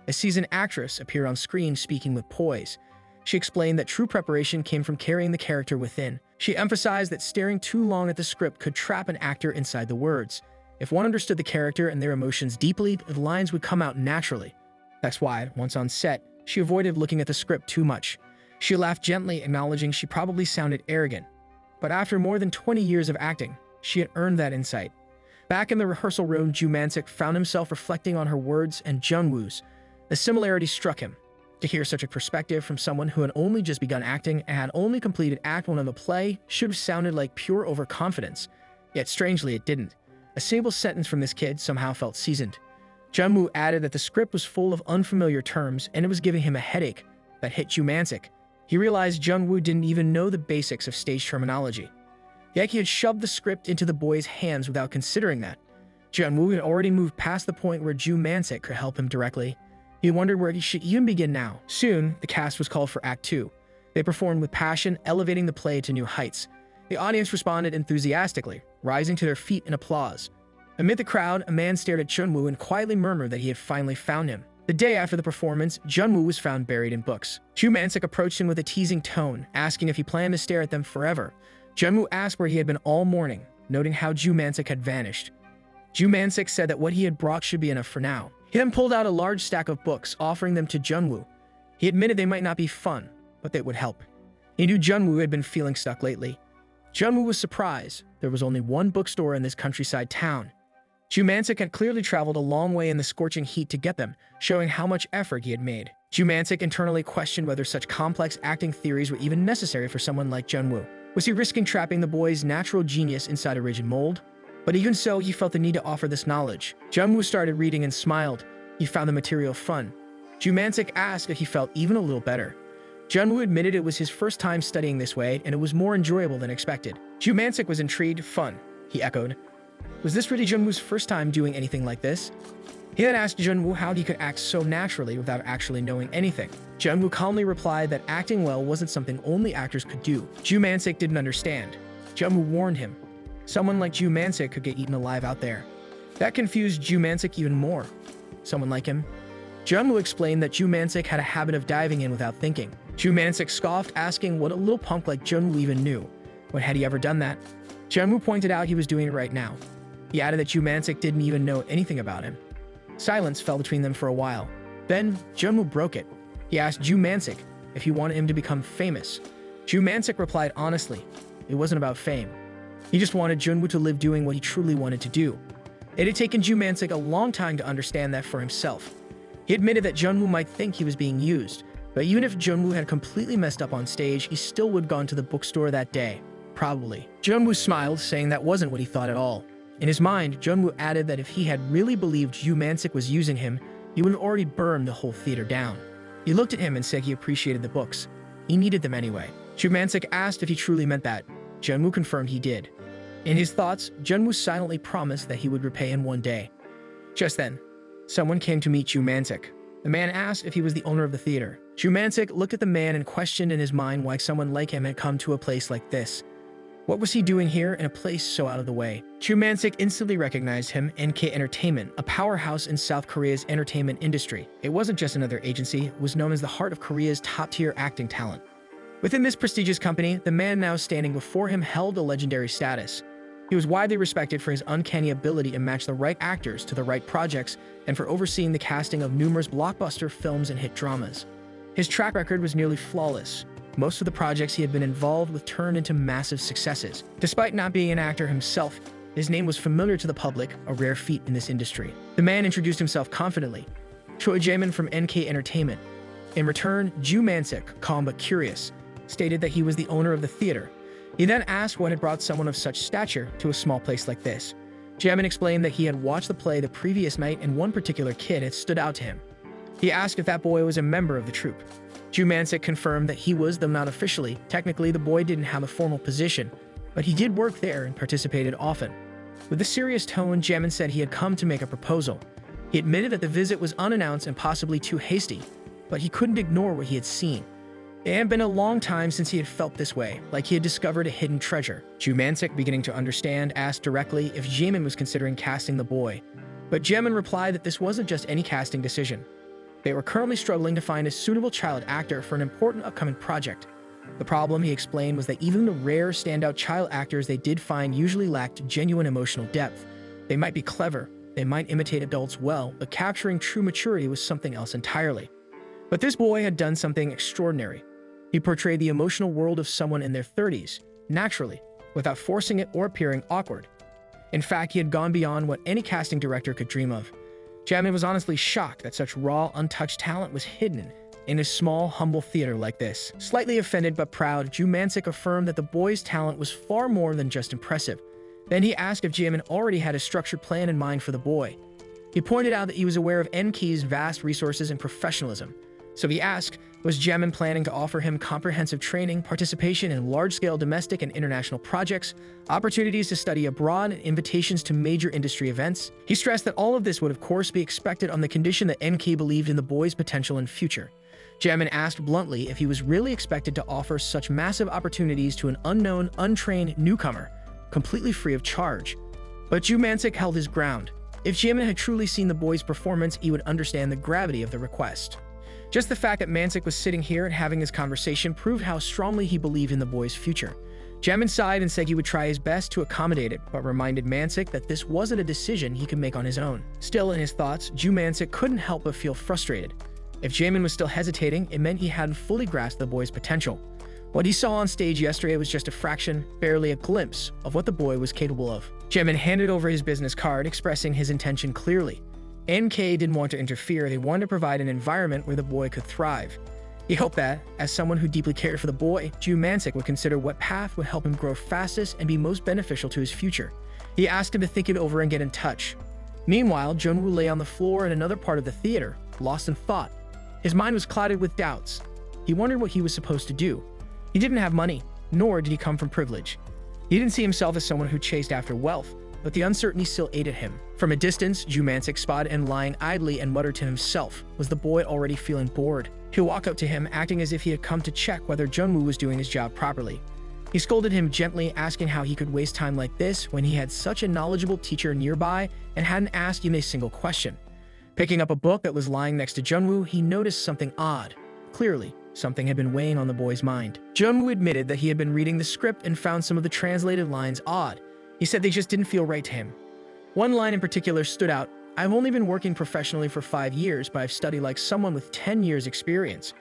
A seasoned actress appeared on screen speaking with poise. She explained that true preparation came from carrying the character within. She emphasized that staring too long at the script could trap an actor inside the words. If one understood the character and their emotions deeply, the lines would come out naturally. That's why, once on set, she avoided looking at the script too much. She laughed gently, acknowledging she probably sounded arrogant. But after more than 20 years of acting, she had earned that insight. Back in the rehearsal room, Jumansik found himself reflecting on her words and Junwoo's. The similarity struck him. To hear such a perspective from someone who had only just begun acting and had only completed Act 1 of the play should have sounded like pure overconfidence. Yet strangely, it didn't. A single sentence from this kid somehow felt seasoned. Junwoo added that the script was full of unfamiliar terms and it was giving him a headache. That hit Jumansik. He realized Junwoo didn't even know the basics of stage terminology. Yet he had shoved the script into the boy's hands without considering that. Junwoo had already moved past the point where Jumansik could help him directly. He wondered where he should even begin now. Soon, the cast was called for Act 2. They performed with passion, elevating the play to new heights. The audience responded enthusiastically, rising to their feet in applause. Amid the crowd, a man stared at Junwoo and quietly murmured that he had finally found him. The day after the performance, Junwoo was found buried in books. Jumansik approached him with a teasing tone, asking if he planned to stare at them forever. Junwoo asked where he had been all morning, noting how Jumansik had vanished. Jumansik said that what he had brought should be enough for now. He then pulled out a large stack of books, offering them to Junwoo. He admitted they might not be fun, but they would help. He knew Junwoo had been feeling stuck lately. Junwoo was surprised. There was only one bookstore in this countryside town. Jumansik had clearly traveled a long way in the scorching heat to get them, showing how much effort he had made. Jumansik internally questioned whether such complex acting theories were even necessary for someone like Junwoo. Was he risking trapping the boy's natural genius inside a rigid mold? But even so, he felt the need to offer this knowledge. Junwoo started reading and smiled. He found the material fun. Jumansik asked if he felt even a little better. Junwoo admitted it was his first time studying this way, and it was more enjoyable than expected. Jumansik was intrigued. Fun, he echoed. Was this really Junwoo's first time doing anything like this? He then asked Junwoo how he could act so naturally without actually knowing anything. Junwoo calmly replied that acting well wasn't something only actors could do. Jumansik didn't understand. Junwoo warned him. Someone like Jumansik could get eaten alive out there. That confused Jumansik even more. Someone like him? Junwoo explained that Jumansik had a habit of diving in without thinking. Jumansik scoffed, asking what a little punk like Junwoo even knew. When had he ever done that? Junwoo pointed out he was doing it right now. He added that Jumansik didn't even know anything about him. Silence fell between them for a while. Then, Junwoo broke it. He asked Jumansik if he wanted him to become famous. Jumansik replied honestly, it wasn't about fame. He just wanted Junwoo to live doing what he truly wanted to do. It had taken Jumansik a long time to understand that for himself. He admitted that Junwoo might think he was being used, but even if Junwoo had completely messed up on stage, he still would have gone to the bookstore that day. Probably. Junwoo smiled, saying that wasn't what he thought at all. In his mind, Junwoo added that if he had really believed Jumansik was using him, he would have already burned the whole theater down. He looked at him and said he appreciated the books. He needed them anyway. Jumansik asked if he truly meant that. Junwoo confirmed he did. In his thoughts, Junwoo silently promised that he would repay him one day. Just then, someone came to meet Jumansik. The man asked if he was the owner of the theater. Jumansik looked at the man and questioned in his mind why someone like him had come to a place like this. What was he doing here in a place so out of the way? Jumansik instantly recognized him, NK Entertainment, a powerhouse in South Korea's entertainment industry. It wasn't just another agency, it was known as the heart of Korea's top-tier acting talent. Within this prestigious company, the man now standing before him held a legendary status. He was widely respected for his uncanny ability to match the right actors to the right projects and for overseeing the casting of numerous blockbuster films and hit dramas. His track record was nearly flawless. Most of the projects he had been involved with turned into massive successes. Despite not being an actor himself, his name was familiar to the public, a rare feat in this industry. The man introduced himself confidently. Choi Jae-min from NK Entertainment. In return, Jumansik, calm but curious, stated that he was the owner of the theater. He then asked what had brought someone of such stature to a small place like this. Jamin explained that he had watched the play the previous night and one particular kid had stood out to him. He asked if that boy was a member of the troupe. Ju confirmed that he was, though not officially. Technically, the boy didn't have a formal position, but he did work there and participated often. With a serious tone, Jamin said he had come to make a proposal. He admitted that the visit was unannounced and possibly too hasty, but he couldn't ignore what he had seen. It had been a long time since he had felt this way, like he had discovered a hidden treasure. Ju, beginning to understand, asked directly if Jamin was considering casting the boy. But Jamin replied that this wasn't just any casting decision. They were currently struggling to find a suitable child actor for an important upcoming project. The problem, he explained, was that even the rare standout child actors they did find usually lacked genuine emotional depth. They might be clever, they might imitate adults well, but capturing true maturity was something else entirely. But this boy had done something extraordinary. He portrayed the emotional world of someone in their 30s, naturally, without forcing it or appearing awkward. In fact, he had gone beyond what any casting director could dream of. Jamin was honestly shocked that such raw, untouched talent was hidden in a small, humble theater like this. Slightly offended but proud, Ju affirmed that the boy's talent was far more than just impressive. Then he asked if Jamin already had a structured plan in mind for the boy. He pointed out that he was aware of NK's vast resources and professionalism. So he asked, was Jamin planning to offer him comprehensive training, participation in large-scale domestic and international projects, opportunities to study abroad, and invitations to major industry events? He stressed that all of this would of course be expected on the condition that NK believed in the boy's potential and future. Jamin asked bluntly if he was really expected to offer such massive opportunities to an unknown, untrained newcomer, completely free of charge. But Ju held his ground. If Jamin had truly seen the boy's performance, he would understand the gravity of the request. Just the fact that Mansik was sitting here and having this conversation proved how strongly he believed in the boy's future. Jamin sighed and said he would try his best to accommodate it, but reminded Mansik that this wasn't a decision he could make on his own. Still in his thoughts, Ju couldn't help but feel frustrated. If Jamin was still hesitating, it meant he hadn't fully grasped the boy's potential. What he saw on stage yesterday was just a fraction, barely a glimpse, of what the boy was capable of. Jamin handed over his business card, expressing his intention clearly. NK didn't want to interfere, they wanted to provide an environment where the boy could thrive. He hoped that, as someone who deeply cared for the boy, Ju would consider what path would help him grow fastest and be most beneficial to his future. He asked him to think it over and get in touch. Meanwhile, Junwoo lay on the floor in another part of the theater, lost in thought. His mind was clouded with doubts. He wondered what he was supposed to do. He didn't have money, nor did he come from privilege. He didn't see himself as someone who chased after wealth, but the uncertainty still ate at him. From a distance, Ju spotted him lying idly and muttered to himself, was the boy already feeling bored? He walked up to him, acting as if he had come to check whether Junwoo was doing his job properly. He scolded him gently, asking how he could waste time like this when he had such a knowledgeable teacher nearby and hadn't asked even a single question. Picking up a book that was lying next to Junwoo, he noticed something odd. Clearly, something had been weighing on the boy's mind. Junwoo admitted that he had been reading the script and found some of the translated lines odd. He said they just didn't feel right to him. One line in particular stood out. I've only been working professionally for 5 years, but I've studied like someone with 10 years experience.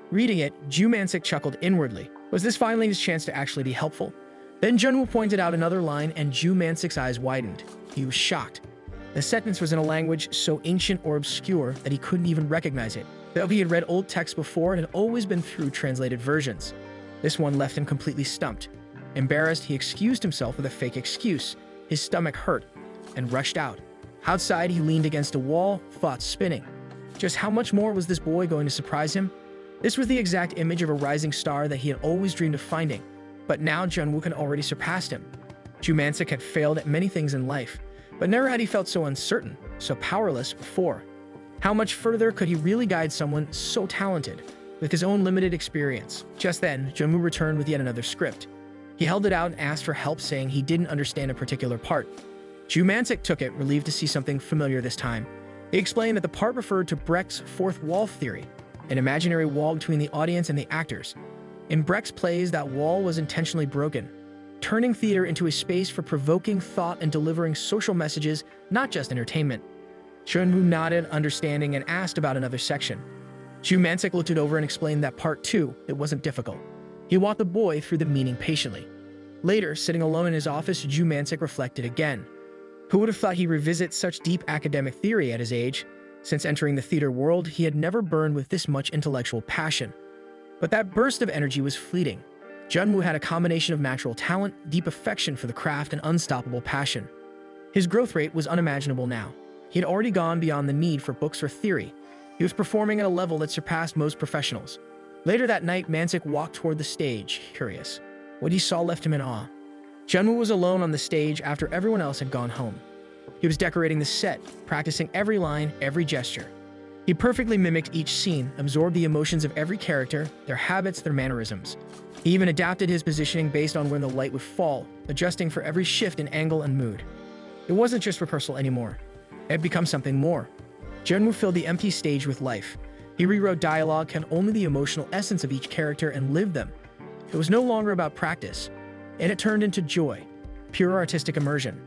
Reading it, Ju chuckled inwardly. Was this finally his chance to actually be helpful? Then Junwoo pointed out another line and Ju eyes widened. He was shocked. The sentence was in a language so ancient or obscure that he couldn't even recognize it. Though he had read old texts before and had always been through translated versions. This one left him completely stumped. Embarrassed, he excused himself with a fake excuse. His stomach hurt, and rushed out. Outside, he leaned against a wall, thoughts spinning. Just how much more was this boy going to surprise him? This was the exact image of a rising star that he had always dreamed of finding. But now Junwoo had already surpassed him. Ju had failed at many things in life, but never had he felt so uncertain, so powerless before. How much further could he really guide someone so talented, with his own limited experience? Just then, Junwoo returned with yet another script. He held it out and asked for help, saying he didn't understand a particular part. Ju took it, relieved to see something familiar this time. He explained that the part referred to Brecht's fourth wall theory, an imaginary wall between the audience and the actors. In Brecht's plays, that wall was intentionally broken, turning theater into a space for provoking thought and delivering social messages, not just entertainment. Junwoo nodded, understanding, and asked about another section. Ju looked it over and explained that part 2, it wasn't difficult. He walked the boy through the meaning patiently. Later, sitting alone in his office, Ju reflected again. Who would have thought he'd revisit such deep academic theory at his age? Since entering the theater world, he had never burned with this much intellectual passion. But that burst of energy was fleeting. Junwoo had a combination of natural talent, deep affection for the craft, and unstoppable passion. His growth rate was unimaginable now. He had already gone beyond the need for books or theory. He was performing at a level that surpassed most professionals. Later that night, Mansik walked toward the stage, curious. What he saw left him in awe. Junwoo was alone on the stage after everyone else had gone home. He was decorating the set, practicing every line, every gesture. He perfectly mimicked each scene, absorbed the emotions of every character, their habits, their mannerisms. He even adapted his positioning based on where the light would fall, adjusting for every shift in angle and mood. It wasn't just rehearsal anymore. It had become something more. Junwoo filled the empty stage with life. He rewrote dialogue, had only the emotional essence of each character, and lived them. It was no longer about practice, and it turned into joy, pure artistic immersion.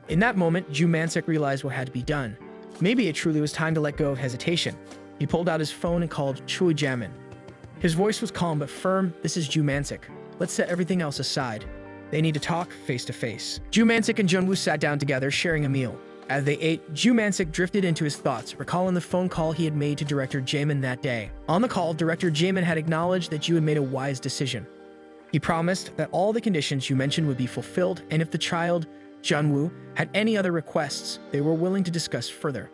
In that moment, Ju Mansik realized what had to be done. Maybe it truly was time to let go of hesitation. He pulled out his phone and called Choi Jamin. His voice was calm but firm. This is Ju Mansik. Let's set everything else aside. They need to talk face to face. Ju Mansik and Junwoo sat down together, sharing a meal. As they ate, Ju Mansik drifted into his thoughts, recalling the phone call he had made to director Jamin that day. On the call, director Jamin had acknowledged that Ju had made a wise decision. He promised that all the conditions Ju mentioned would be fulfilled, and if the child, Junwoo, had any other requests, they were willing to discuss further.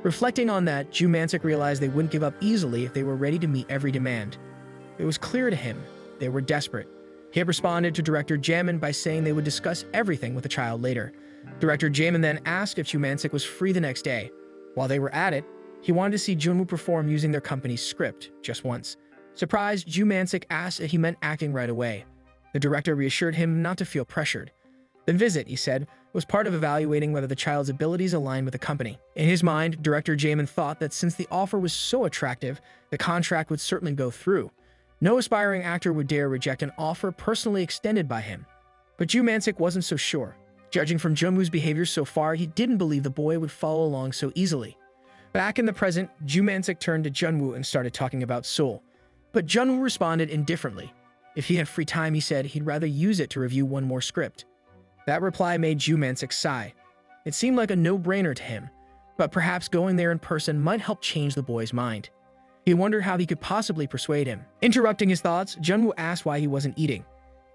Reflecting on that, Ju Mansik realized they wouldn't give up easily if they were ready to meet every demand. It was clear to him they were desperate. He had responded to director Jamin by saying they would discuss everything with the child later. Director Jamin then asked if Ju Mansik was free the next day. While they were at it, he wanted to see Junwoo perform using their company's script, just once. Surprised, Ju Mansik asked if he meant acting right away. The director reassured him not to feel pressured. The visit, he said, was part of evaluating whether the child's abilities aligned with the company. In his mind, director Jamin thought that since the offer was so attractive, the contract would certainly go through. No aspiring actor would dare reject an offer personally extended by him. But Ju Mansik wasn't so sure. Judging from Junwoo's behavior so far, he didn't believe the boy would follow along so easily. Back in the present, Ju Mansik turned to Junwoo and started talking about Seoul. But Junwoo responded indifferently. If he had free time, he said he'd rather use it to review one more script. That reply made Ju Mansik sigh. It seemed like a no-brainer to him, but perhaps going there in person might help change the boy's mind. He wondered how he could possibly persuade him. Interrupting his thoughts, Junwoo asked why he wasn't eating.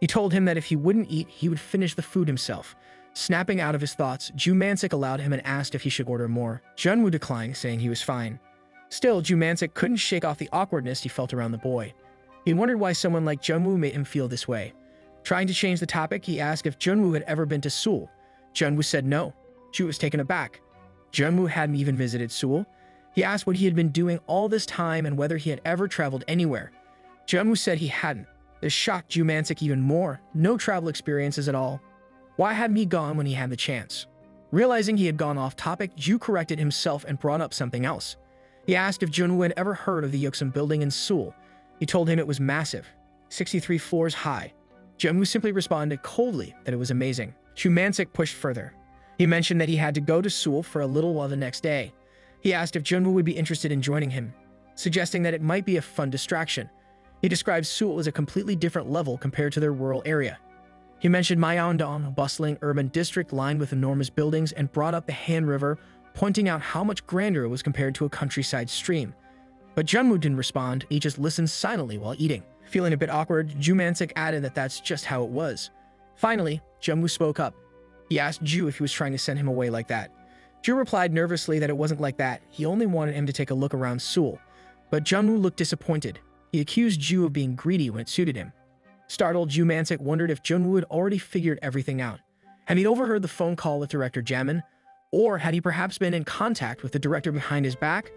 He told him that if he wouldn't eat, he would finish the food himself. Snapping out of his thoughts, Ju Mansik allowed him and asked if he should order more. Junwoo declined, saying he was fine. Still, Ju Mansik couldn't shake off the awkwardness he felt around the boy. He wondered why someone like Junwoo made him feel this way. Trying to change the topic, he asked if Junwoo had ever been to Seoul. Junwoo said no. Ju was taken aback. Junwoo hadn't even visited Seoul. He asked what he had been doing all this time and whether he had ever traveled anywhere. Junwoo said he hadn't. This shocked Ju Mansik even more. No travel experiences at all. Why hadn't he gone when he had the chance? Realizing he had gone off topic, Ju corrected himself and brought up something else. He asked if Junwoo had ever heard of the Yeoksum building in Seoul. He told him it was massive, 63 floors high. Junwoo simply responded coldly that it was amazing. Ju Mansik pushed further. He mentioned that he had to go to Seoul for a little while the next day. He asked if Junwoo would be interested in joining him, suggesting that it might be a fun distraction. He described Seoul as a completely different level compared to their rural area. He mentioned Myeongdong, a bustling urban district lined with enormous buildings, and brought up the Han River, pointing out how much grander it was compared to a countryside stream. But Junwoo didn't respond, he just listened silently while eating. Feeling a bit awkward, Ju Mansik added that that's just how it was. Finally, Junwoo spoke up. He asked Ju if he was trying to send him away like that. Ju replied nervously that it wasn't like that, he only wanted him to take a look around Seoul. But Junwoo looked disappointed. He accused Ju of being greedy when it suited him. Startled, Ju Mansik wondered if Junwoo had already figured everything out. Had he overheard the phone call with director Jamin? Or had he perhaps been in contact with the director behind his back?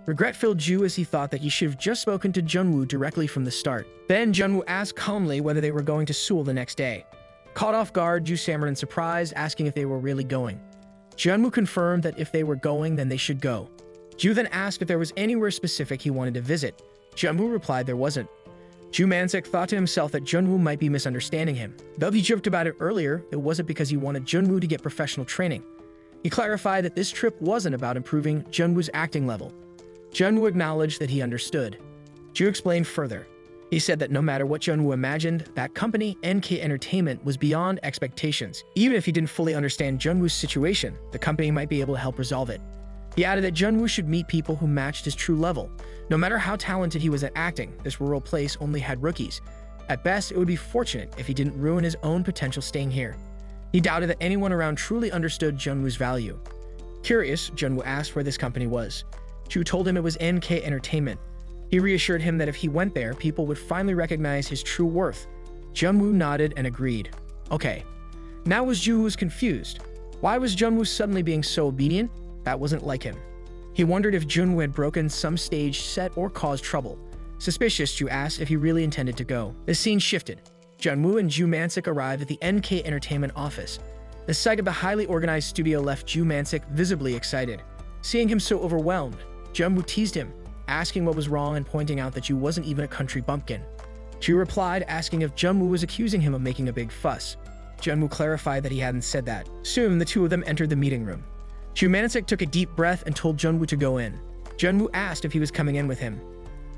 Regret filled Ju as he thought that he should have just spoken to Junwoo directly from the start. Then Junwoo asked calmly whether they were going to Seoul the next day. Caught off guard, Ju stammered in surprise, asking if they were really going. Junwoo confirmed that if they were going, then they should go. Ju then asked if there was anywhere specific he wanted to visit. Junwoo replied there wasn't. Ju Mansik thought to himself that Junwoo might be misunderstanding him. Though he joked about it earlier, it wasn't because he wanted Junwoo to get professional training. He clarified that this trip wasn't about improving Junwoo's acting level. Junwoo acknowledged that he understood. Ju explained further. He said that no matter what Junwoo imagined, that company, NK Entertainment, was beyond expectations. Even if he didn't fully understand Junwoo's situation, the company might be able to help resolve it. He added that Junwoo should meet people who matched his true level. No matter how talented he was at acting, this rural place only had rookies. At best, it would be fortunate if he didn't ruin his own potential staying here. He doubted that anyone around truly understood Junwoo's value. Curious, Junwoo asked where this company was. Ju told him it was NK Entertainment. He reassured him that if he went there, people would finally recognize his true worth. Junwoo nodded and agreed. Okay. Now Ju was confused. Why was Junwoo suddenly being so obedient? That wasn't like him. He wondered if Junwoo had broken some stage set or caused trouble. Suspicious, Ju asked if he really intended to go. The scene shifted. Junwoo and Ju Mansik arrived at the NK Entertainment office. The sight of the highly organized studio left Ju Mansik visibly excited. Seeing him so overwhelmed, Junwoo teased him, asking what was wrong and pointing out that Ju wasn't even a country bumpkin. Ju replied, asking if Junwoo was accusing him of making a big fuss. Junwoo clarified that he hadn't said that. Soon, the two of them entered the meeting room. Ju Mansik took a deep breath and told Junwoo to go in. Junwoo asked if he was coming in with him.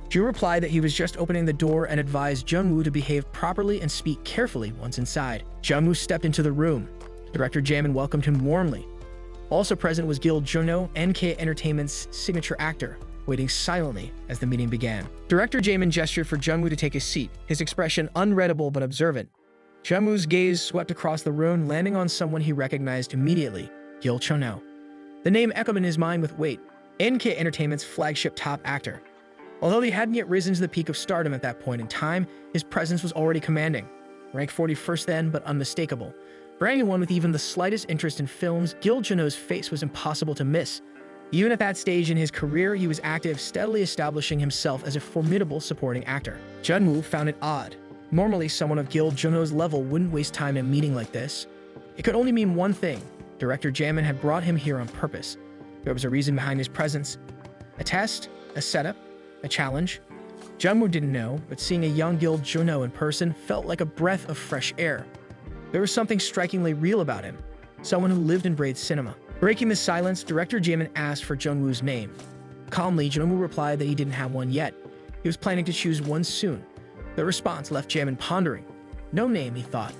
Ju replied that he was just opening the door and advised Junwoo to behave properly and speak carefully once inside. Junwoo stepped into the room. Director Jamin welcomed him warmly. Also present was Gil Juno, NK Entertainment's signature actor, waiting silently as the meeting began. Director Jamin gestured for Junwoo to take his seat, his expression unreadable but observant. Junwoo's gaze swept across the room, landing on someone he recognized immediately, Gil Juno. The name echoed in his mind with weight, NK Entertainment's flagship top actor. Although he hadn't yet risen to the peak of stardom at that point in time, his presence was already commanding. Rank 41st then, but unmistakable. For anyone with even the slightest interest in films, Gil Juno's face was impossible to miss. Even at that stage in his career, he was active, steadily establishing himself as a formidable supporting actor. Junwoo found it odd. Normally, someone of Gil Juno's level wouldn't waste time in a meeting like this. It could only mean one thing. Director Jamin had brought him here on purpose. There was a reason behind his presence. A test? A setup? A challenge? Junwoo didn't know, but seeing a young Gil Juno in person felt like a breath of fresh air. There was something strikingly real about him. Someone who lived and breathed cinema. Breaking the silence, Director Jamin asked for Junwoo's name. Calmly, Junwoo replied that he didn't have one yet. He was planning to choose one soon. The response left Jamin pondering. No name, he thought.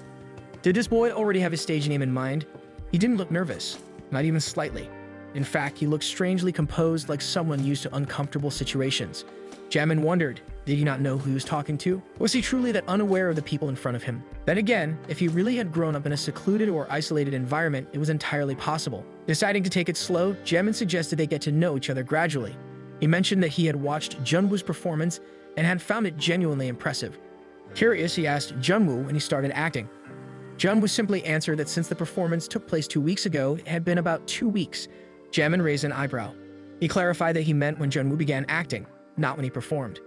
Did this boy already have his stage name in mind? He didn't look nervous, not even slightly. In fact, he looked strangely composed, like someone used to uncomfortable situations. Jamin wondered, did he not know who he was talking to? Was he truly that unaware of the people in front of him? Then again, if he really had grown up in a secluded or isolated environment, it was entirely possible. Deciding to take it slow, Jamin suggested they get to know each other gradually. He mentioned that he had watched Junwoo's performance and had found it genuinely impressive. Curious, he asked Junwoo when he started acting. Junwoo simply answered that since the performance took place 2 weeks ago, it had been about 2 weeks. Jamin raised an eyebrow. He clarified that he meant when Junwoo began acting, not when he performed.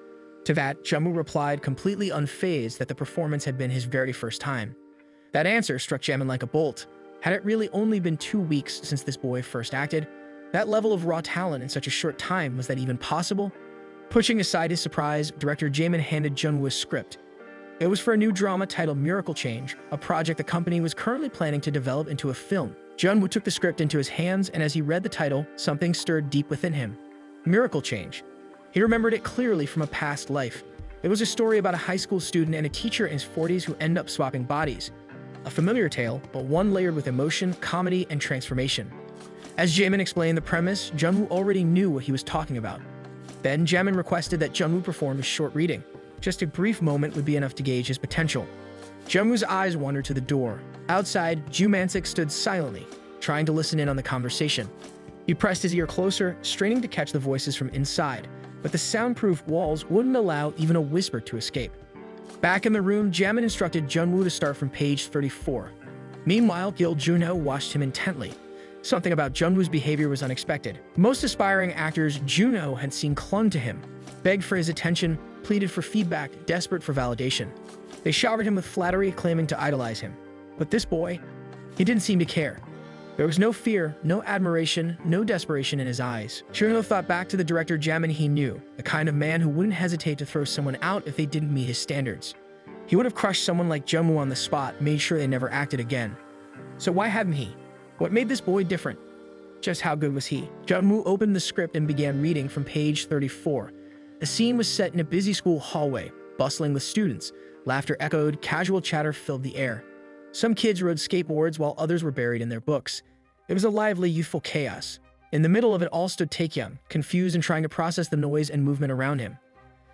To that, Junwoo replied completely unfazed that the performance had been his very first time. That answer struck Jamin like a bolt. Had it really only been 2 weeks since this boy first acted? That level of raw talent in such a short time, was that even possible? Pushing aside his surprise, Director Jamin handed Junwoo a script. It was for a new drama titled Miracle Change, a project the company was currently planning to develop into a film. Junwoo took the script into his hands, and as he read the title, something stirred deep within him. Miracle Change. He remembered it clearly from a past life. It was a story about a high school student and a teacher in his 40s who end up swapping bodies. A familiar tale, but one layered with emotion, comedy, and transformation. As Jamin explained the premise, Junwoo already knew what he was talking about. Then Jamin requested that Junwoo perform a short reading. Just a brief moment would be enough to gauge his potential. Junwoo's eyes wandered to the door. Outside, Ju Mansik stood silently, trying to listen in on the conversation. He pressed his ear closer, straining to catch the voices from inside, but the soundproof walls wouldn't allow even a whisper to escape. Back in the room, Jamin instructed Junwoo to start from page 34. Meanwhile, Gil Juno watched him intently. Something about Junwoo's behavior was unexpected. Most aspiring actors Juno had seen clung to him, begged for his attention, pleaded for feedback, desperate for validation. They showered him with flattery, claiming to idolize him. But this boy, he didn't seem to care. There was no fear, no admiration, no desperation in his eyes. Juno thought back to the director Jamin he knew, the kind of man who wouldn't hesitate to throw someone out if they didn't meet his standards. He would have crushed someone like Junwoo on the spot, made sure they never acted again. So why hadn't he? What made this boy different? Just how good was he? Junwoo opened the script and began reading from page 34. The scene was set in a busy school hallway, bustling with students. Laughter echoed, casual chatter filled the air. Some kids rode skateboards while others were buried in their books. It was a lively, youthful chaos. In the middle of it all stood Taekyung, confused and trying to process the noise and movement around him.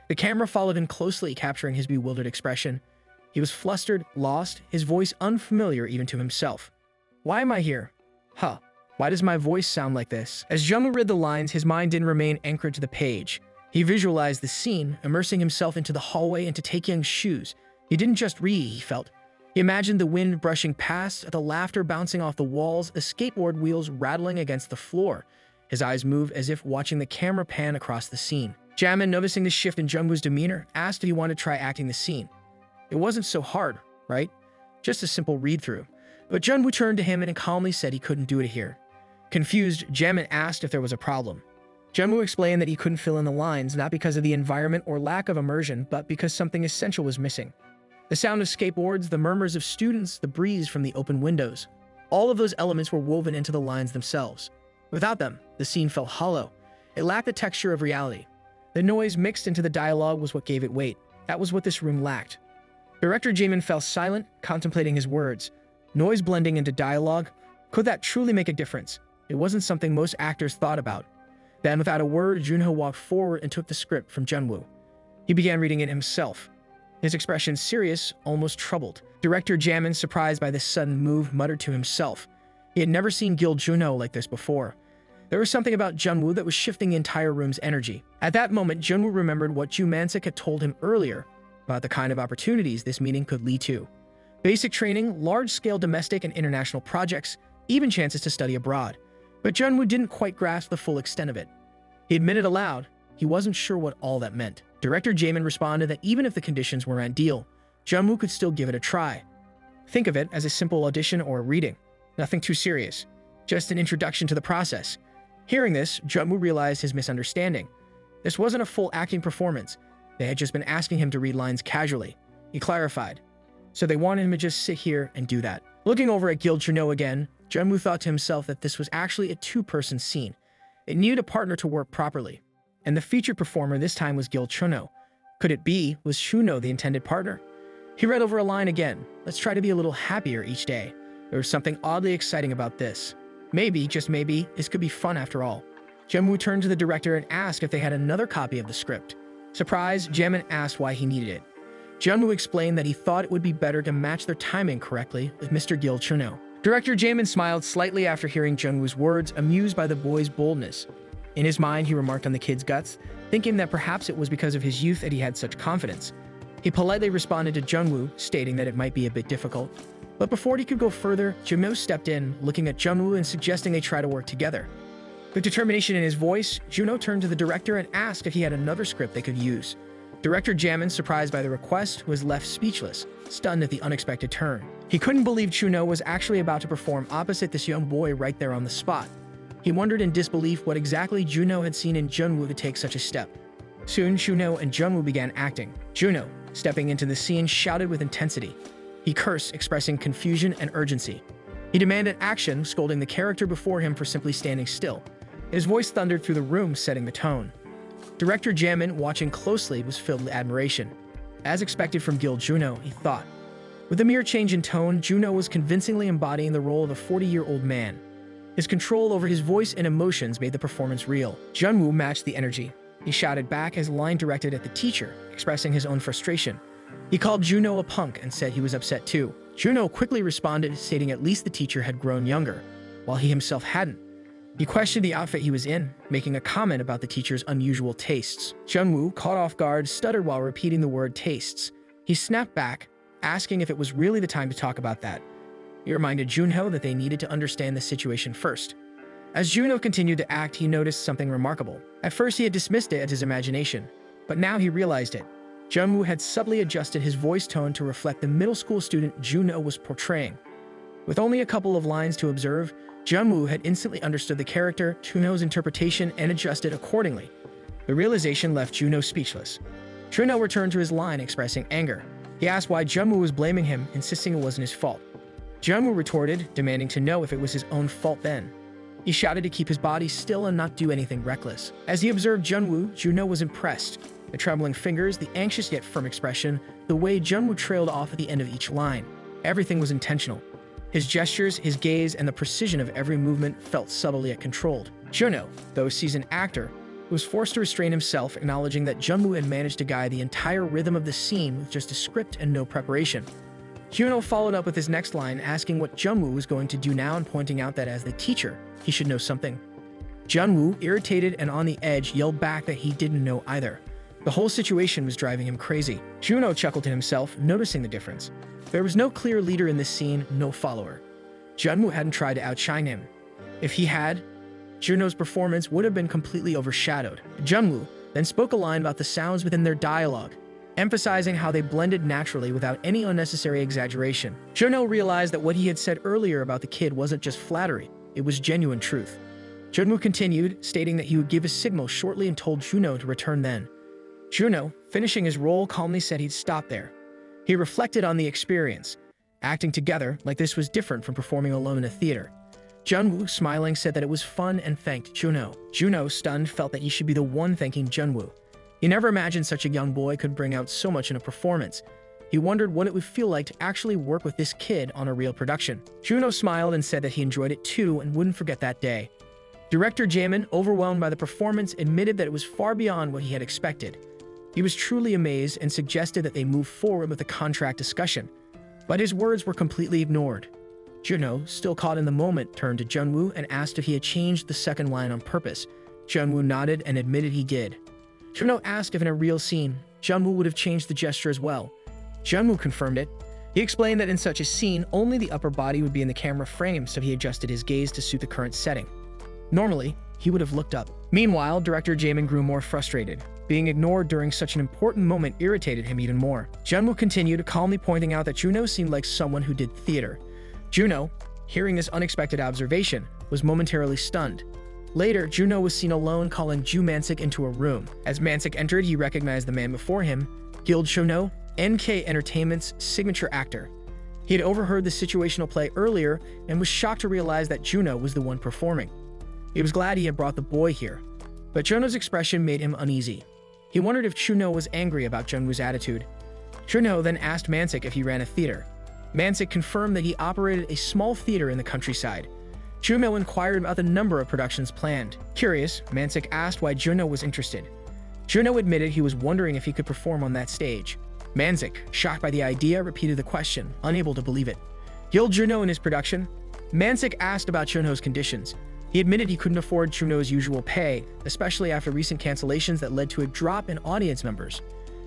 The camera followed him closely, capturing his bewildered expression. He was flustered, lost, his voice unfamiliar even to himself. Why am I here? Huh. Why does my voice sound like this? As Junwoo read the lines, his mind didn't remain anchored to the page. He visualized the scene, immersing himself into the hallway into Taekyung's shoes. He didn't just read, he felt. He imagined the wind brushing past, the laughter bouncing off the walls, the skateboard wheels rattling against the floor. His eyes moved as if watching the camera pan across the scene. Jamin, noticing the shift in Junwoo's demeanor, asked if he wanted to try acting the scene. It wasn't so hard, right? Just a simple read-through. But Junwoo turned to him and calmly said he couldn't do it here. Confused, Jamin asked if there was a problem. Junwoo explained that he couldn't fill in the lines, not because of the environment or lack of immersion, but because something essential was missing. The sound of skateboards, the murmurs of students, the breeze from the open windows. All of those elements were woven into the lines themselves. Without them, the scene felt hollow. It lacked the texture of reality. The noise mixed into the dialogue was what gave it weight. That was what this room lacked. Director Jamin fell silent, contemplating his words. Noise blending into dialogue? Could that truly make a difference? It wasn't something most actors thought about. Then, without a word, Junho walked forward and took the script from Junwoo. He began reading it himself. His expression serious, almost troubled. Director Jamin, surprised by this sudden move, muttered to himself. He had never seen Gil Junho like this before. There was something about Junwoo that was shifting the entire room's energy. At that moment, Junwoo remembered what Ju Mansik had told him earlier about the kind of opportunities this meeting could lead to. Basic training, large-scale domestic and international projects, even chances to study abroad. But Junwoo didn't quite grasp the full extent of it. He admitted aloud he wasn't sure what all that meant. Director Jamin responded that even if the conditions were ideal, Junwoo could still give it a try. Think of it as a simple audition or a reading. Nothing too serious. Just an introduction to the process. Hearing this, Junwoo realized his misunderstanding. This wasn't a full acting performance. They had just been asking him to read lines casually. He clarified. So they wanted him to just sit here and do that. Looking over at Gil Junho again, Junwoo thought to himself that this was actually a two-person scene. It needed a partner to work properly. And the featured performer this time was Gil Junho. Could it be, was Junho the intended partner? He read over a line again. Let's try to be a little happier each day. There was something oddly exciting about this. Maybe, just maybe, this could be fun after all. Junwoo turned to the director and asked if they had another copy of the script. Surprised, Jamin asked why he needed it. Junwoo explained that he thought it would be better to match their timing correctly with Mr. Gil Junho. Director Jamin smiled slightly after hearing Junwoo's words, amused by the boy's boldness. In his mind, he remarked on the kid's guts, thinking that perhaps it was because of his youth that he had such confidence. He politely responded to Junwoo, stating that it might be a bit difficult. But before he could go further, Junho stepped in, looking at Junwoo and suggesting they try to work together. With determination in his voice, Junho turned to the director and asked if he had another script they could use. Director Jamin, surprised by the request, was left speechless, stunned at the unexpected turn. He couldn't believe Junho was actually about to perform opposite this young boy right there on the spot. He wondered in disbelief what exactly Junho had seen in Junwoo to take such a step. Soon, Junho and Junwoo began acting. Junho, stepping into the scene, shouted with intensity. He cursed, expressing confusion and urgency. He demanded action, scolding the character before him for simply standing still. His voice thundered through the room, setting the tone. Director Jamin, watching closely, was filled with admiration. As expected from Gil Junho, he thought. With a mere change in tone, Junho was convincingly embodying the role of a 40-year-old man. His control over his voice and emotions made the performance real. Junwoo matched the energy. He shouted back as line directed at the teacher, expressing his own frustration. He called Junho a punk and said he was upset too. Junho quickly responded, stating at least the teacher had grown younger, while he himself hadn't. He questioned the outfit he was in, making a comment about the teacher's unusual tastes. Junwoo, caught off guard, stuttered while repeating the word tastes. He snapped back, asking if it was really the time to talk about that. He reminded Junho that they needed to understand the situation first. As Junho continued to act, he noticed something remarkable. At first, he had dismissed it as his imagination, but now he realized it. Junwoo had subtly adjusted his voice tone to reflect the middle school student Junho was portraying. With only a couple of lines to observe, Junwoo had instantly understood the character, Junho's interpretation, and adjusted accordingly. The realization left Junho speechless. Junho returned to his line, expressing anger. He asked why Junwoo was blaming him, insisting it wasn't his fault. Junwoo retorted, demanding to know if it was his own fault then. He shouted to keep his body still and not do anything reckless. As he observed Junho was impressed. The trembling fingers, the anxious yet firm expression, the way Junwoo trailed off at the end of each line. Everything was intentional. His gestures, his gaze, and the precision of every movement felt subtle yet controlled. Junho, though a seasoned actor, was forced to restrain himself, acknowledging that Junwoo had managed to guide the entire rhythm of the scene with just a script and no preparation. Juno followed up with his next line, asking what Junwoo was going to do now and pointing out that as the teacher, he should know something. Junwoo, irritated and on the edge, yelled back that he didn't know either. The whole situation was driving him crazy. Juno chuckled to himself, noticing the difference. There was no clear leader in this scene, no follower. Junwoo hadn't tried to outshine him. If he had, Juno's performance would have been completely overshadowed. Junwoo then spoke a line about the sounds within their dialogue, emphasizing how they blended naturally without any unnecessary exaggeration. Juno realized that what he had said earlier about the kid wasn't just flattery, it was genuine truth. Junwoo continued, stating that he would give a signal shortly and told Juno to return then. Juno, finishing his role, calmly said he'd stop there. He reflected on the experience, acting together like this was different from performing alone in a theater. Junwoo, smiling, said that it was fun and thanked Juno. Juno, stunned, felt that he should be the one thanking Junwoo. He never imagined such a young boy could bring out so much in a performance. He wondered what it would feel like to actually work with this kid on a real production. Juno smiled and said that he enjoyed it too and wouldn't forget that day. Director Jamin, overwhelmed by the performance, admitted that it was far beyond what he had expected. He was truly amazed and suggested that they move forward with the contract discussion, but his words were completely ignored. Juno, still caught in the moment, turned to Junwoo and asked if he had changed the second line on purpose. Junwoo nodded and admitted he did. Juno asked if in a real scene, Junwoo would have changed the gesture as well. Junwoo confirmed it. He explained that in such a scene, only the upper body would be in the camera frame, so he adjusted his gaze to suit the current setting. Normally, he would have looked up. Meanwhile, Director Jamin grew more frustrated. Being ignored during such an important moment irritated him even more. Junwoo continued, calmly pointing out that Juno seemed like someone who did theater. Juno, hearing this unexpected observation, was momentarily stunned. Later, Juno was seen alone calling Ju Mansik into a room. As Mansik entered, he recognized the man before him, Guild Shono, NK Entertainment's signature actor. He had overheard the situational play earlier and was shocked to realize that Juno was the one performing. He was glad he had brought the boy here, but Juno's expression made him uneasy. He wondered if Juno was angry about Junwoo's attitude. Juno then asked Mansik if he ran a theater. Mansik confirmed that he operated a small theater in the countryside. Juno inquired about the number of productions planned. Curious, Mansik asked why Juno was interested. Juno admitted he was wondering if he could perform on that stage. Mansik, shocked by the idea, repeated the question, unable to believe it. Guild Juno in his production? Mansik asked about Juno's conditions. He admitted he couldn't afford Juno's usual pay, especially after recent cancellations that led to a drop in audience members.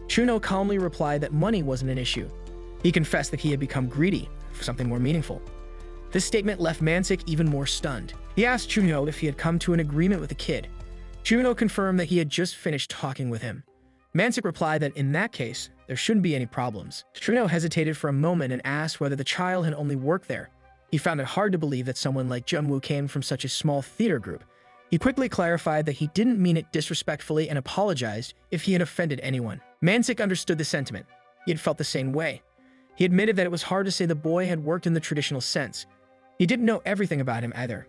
Juno calmly replied that money wasn't an issue. He confessed that he had become greedy for something more meaningful. This statement left Mansik even more stunned. He asked Juno if he had come to an agreement with the kid. Juno confirmed that he had just finished talking with him. Mansik replied that in that case, there shouldn't be any problems. Juno hesitated for a moment and asked whether the child had only worked there. He found it hard to believe that someone like Junwoo came from such a small theater group. He quickly clarified that he didn't mean it disrespectfully and apologized if he had offended anyone. Mansik understood the sentiment. He had felt the same way. He admitted that it was hard to say the boy had worked in the traditional sense. He didn't know everything about him either.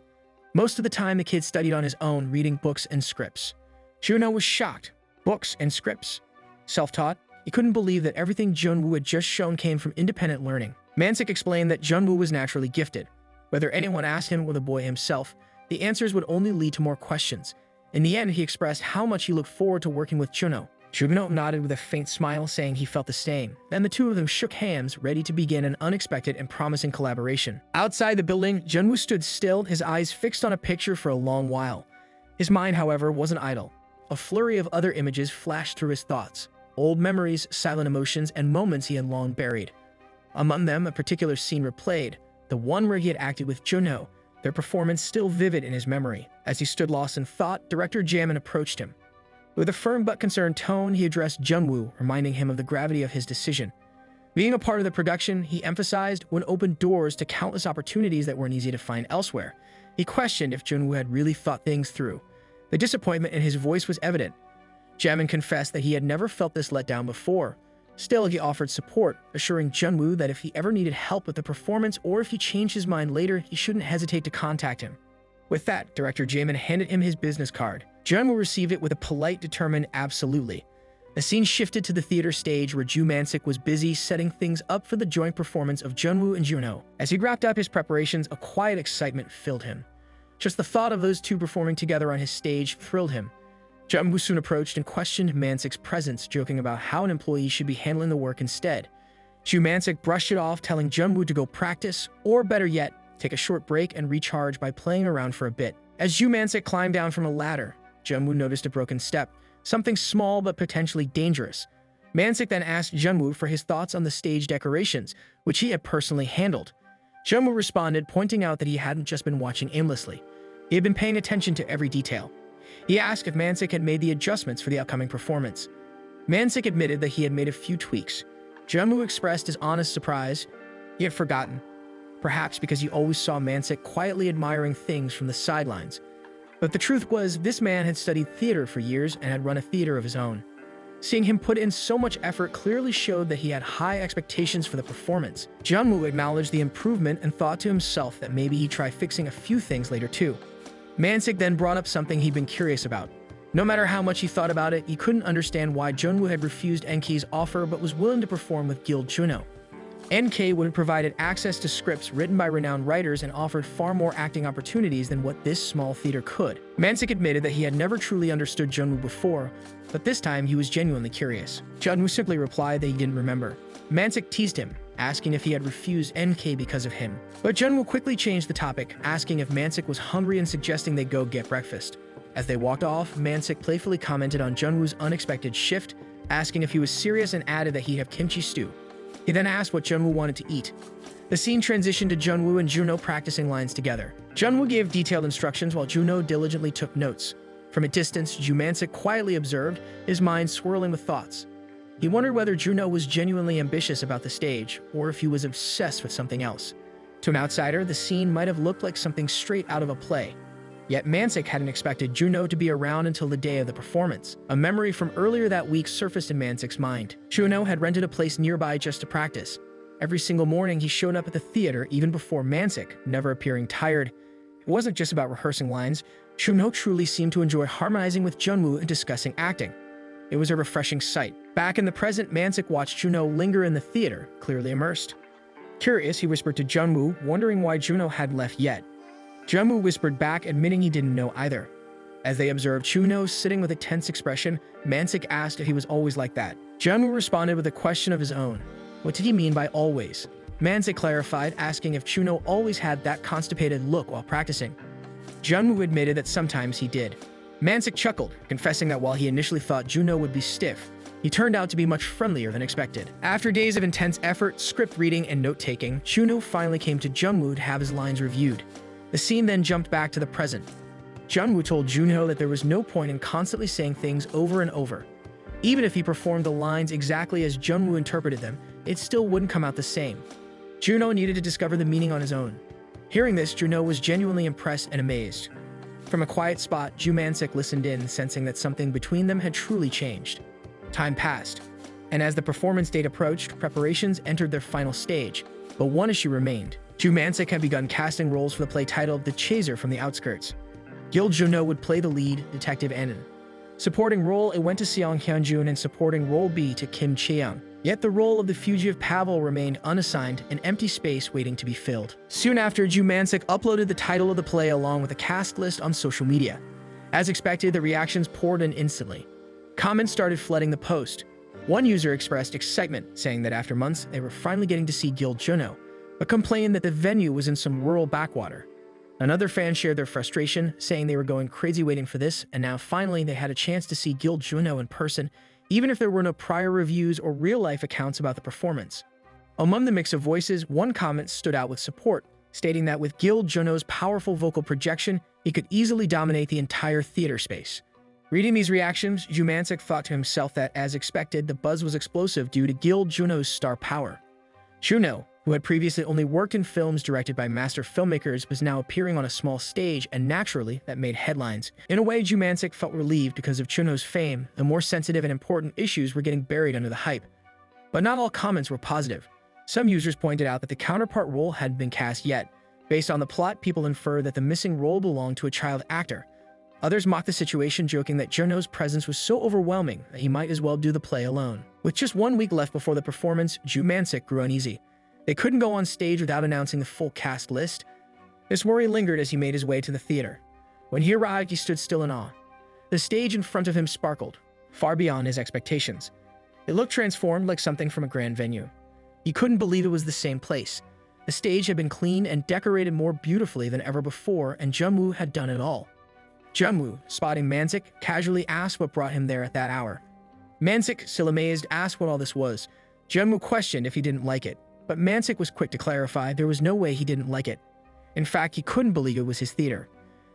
Most of the time, the kid studied on his own, reading books and scripts. Juno was shocked. Books and scripts? Self-taught? He couldn't believe that everything Junwoo had just shown came from independent learning. Mansik explained that Junwoo was naturally gifted. Whether anyone asked him or the boy himself, the answers would only lead to more questions. In the end, he expressed how much he looked forward to working with Juno. Juno nodded with a faint smile, saying he felt the same. Then the two of them shook hands, ready to begin an unexpected and promising collaboration. Outside the building, Junwoo stood still, his eyes fixed on a picture for a long while. His mind, however, wasn't idle. A flurry of other images flashed through his thoughts. Old memories, silent emotions, and moments he had long buried. Among them, a particular scene replayed, the one where he had acted with Juno, their performance still vivid in his memory. As he stood lost in thought, Director Jamin approached him. With a firm but concerned tone, he addressed Junwoo, reminding him of the gravity of his decision. Being a part of the production, he emphasized, would open doors to countless opportunities that weren't easy to find elsewhere. He questioned if Junwoo had really thought things through. The disappointment in his voice was evident. Jamin confessed that he had never felt this let down before. Still, he offered support, assuring Junwoo that if he ever needed help with the performance or if he changed his mind later, he shouldn't hesitate to contact him. With that, Director Jamin handed him his business card. Junwoo received it with a polite, determined absolutely. The scene shifted to the theater stage where Ju Mansik was busy setting things up for the joint performance of Junwoo and Juno. As he wrapped up his preparations, a quiet excitement filled him. Just the thought of those two performing together on his stage thrilled him. Junwoo soon approached and questioned Mansik's presence, joking about how an employee should be handling the work instead. Ju Man-sik brushed it off, telling Jungwoo to go practice, or better yet, take a short break and recharge by playing around for a bit. As Ju Man-sik climbed down from a ladder, Jungwoo noticed a broken step, something small but potentially dangerous. Man-sik then asked Jungwoo for his thoughts on the stage decorations, which he had personally handled. Jungwoo responded, pointing out that he hadn't just been watching aimlessly. He had been paying attention to every detail. He asked if Man-sik had made the adjustments for the upcoming performance. Man-sik admitted that he had made a few tweaks. Jungwoo expressed his honest surprise. He had forgotten, perhaps because he always saw Man-sik quietly admiring things from the sidelines. But the truth was, this man had studied theater for years and had run a theater of his own. Seeing him put in so much effort clearly showed that he had high expectations for the performance. Jungwoo acknowledged the improvement and thought to himself that maybe he'd try fixing a few things later too. Man-sik then brought up something he'd been curious about. No matter how much he thought about it, he couldn't understand why Jungwoo had refused NK's offer but was willing to perform with Guild Juno. NK would have provided access to scripts written by renowned writers and offered far more acting opportunities than what this small theater could. Man-sik admitted that he had never truly understood Jungwoo before, but this time he was genuinely curious. Jungwoo simply replied that he didn't remember. Man-sik teased him, asking if he had refused NK because of him. But Jungwoo quickly changed the topic, asking if Man-sik was hungry and suggesting they go get breakfast. As they walked off, Man-sik playfully commented on Jungwoo's unexpected shift, asking if he was serious and added that he'd have kimchi stew. He then asked what Jungwoo wanted to eat. The scene transitioned to Jungwoo and Juno practicing lines together. Jungwoo gave detailed instructions while Juno diligently took notes. From a distance, Ju Man-sik quietly observed, his mind swirling with thoughts. He wondered whether Juno was genuinely ambitious about the stage, or if he was obsessed with something else. To an outsider, the scene might have looked like something straight out of a play. Yet Man-sik hadn't expected Juno to be around until the day of the performance. A memory from earlier that week surfaced in Man-sik's mind. Juno had rented a place nearby just to practice. Every single morning, he showed up at the theater even before Man-sik, never appearing tired. It wasn't just about rehearsing lines. Juno truly seemed to enjoy harmonizing with Jungwoo and discussing acting. It was a refreshing sight. Back in the present, Man-sik watched Juno linger in the theater, clearly immersed. Curious, he whispered to Jungwoo, wondering why Juno hadn't left yet. Jungwoo whispered back, admitting he didn't know either. As they observed Juno sitting with a tense expression, Man-sik asked if he was always like that. Jungwoo responded with a question of his own. What did he mean by always? Man-sik clarified, asking if Juno always had that constipated look while practicing. Jungwoo admitted that sometimes he did. Man-sik chuckled, confessing that while he initially thought Juno would be stiff, he turned out to be much friendlier than expected. After days of intense effort, script reading, and note-taking, Juno finally came to Jungwoo to have his lines reviewed. The scene then jumped back to the present. Jungwoo told Juno that there was no point in constantly saying things over and over. Even if he performed the lines exactly as Jungwoo interpreted them, it still wouldn't come out the same. Juno needed to discover the meaning on his own. Hearing this, Juno was genuinely impressed and amazed. From a quiet spot, Ju Man-sik listened in, sensing that something between them had truly changed. Time passed, and as the performance date approached, preparations entered their final stage, but one issue remained. Ju Man-sik had begun casting roles for the play titled The Chaser from the Outskirts. Gil Juno would play the lead, Detective Anon. Supporting role, it went to Seong Hyun-jun, and supporting role B to Kim Cheon. Yet the role of the fugitive Pavel remained unassigned, an empty space waiting to be filled. Soon after, Ju Man-sik uploaded the title of the play along with a cast list on social media. As expected, the reactions poured in instantly. Comments started flooding the post. One user expressed excitement, saying that after months, they were finally getting to see Gil Juno, but complained that the venue was in some rural backwater. Another fan shared their frustration, saying they were going crazy waiting for this, and now finally they had a chance to see Gil Juno in person, even if there were no prior reviews or real-life accounts about the performance. Among the mix of voices, one comment stood out with support, stating that with Gil Juno's powerful vocal projection, he could easily dominate the entire theater space. Reading these reactions, Ju Man-sik thought to himself that, as expected, the buzz was explosive due to Gil Juno's star power. Juno, who had previously only worked in films directed by master filmmakers, was now appearing on a small stage, and naturally, that made headlines. In a way, Ju Man-sik felt relieved because of Juno's fame. The more sensitive and important issues were getting buried under the hype. But not all comments were positive. Some users pointed out that the counterpart role hadn't been cast yet. Based on the plot, people inferred that the missing role belonged to a child actor. Others mocked the situation, joking that Juno's presence was so overwhelming that he might as well do the play alone. With just 1 week left before the performance, Ju Man-sik grew uneasy. They couldn't go on stage without announcing the full cast list. This worry lingered as he made his way to the theater. When he arrived, he stood still in awe. The stage in front of him sparkled, far beyond his expectations. It looked transformed like something from a grand venue. He couldn't believe it was the same place. The stage had been cleaned and decorated more beautifully than ever before, and Jungwoo had done it all. Jungwoo, spotting Mansik, casually asked what brought him there at that hour. Mansik, still amazed, asked what all this was. Jungwoo questioned if he didn't like it, but Mansik was quick to clarify there was no way he didn't like it. In fact, he couldn't believe it was his theater.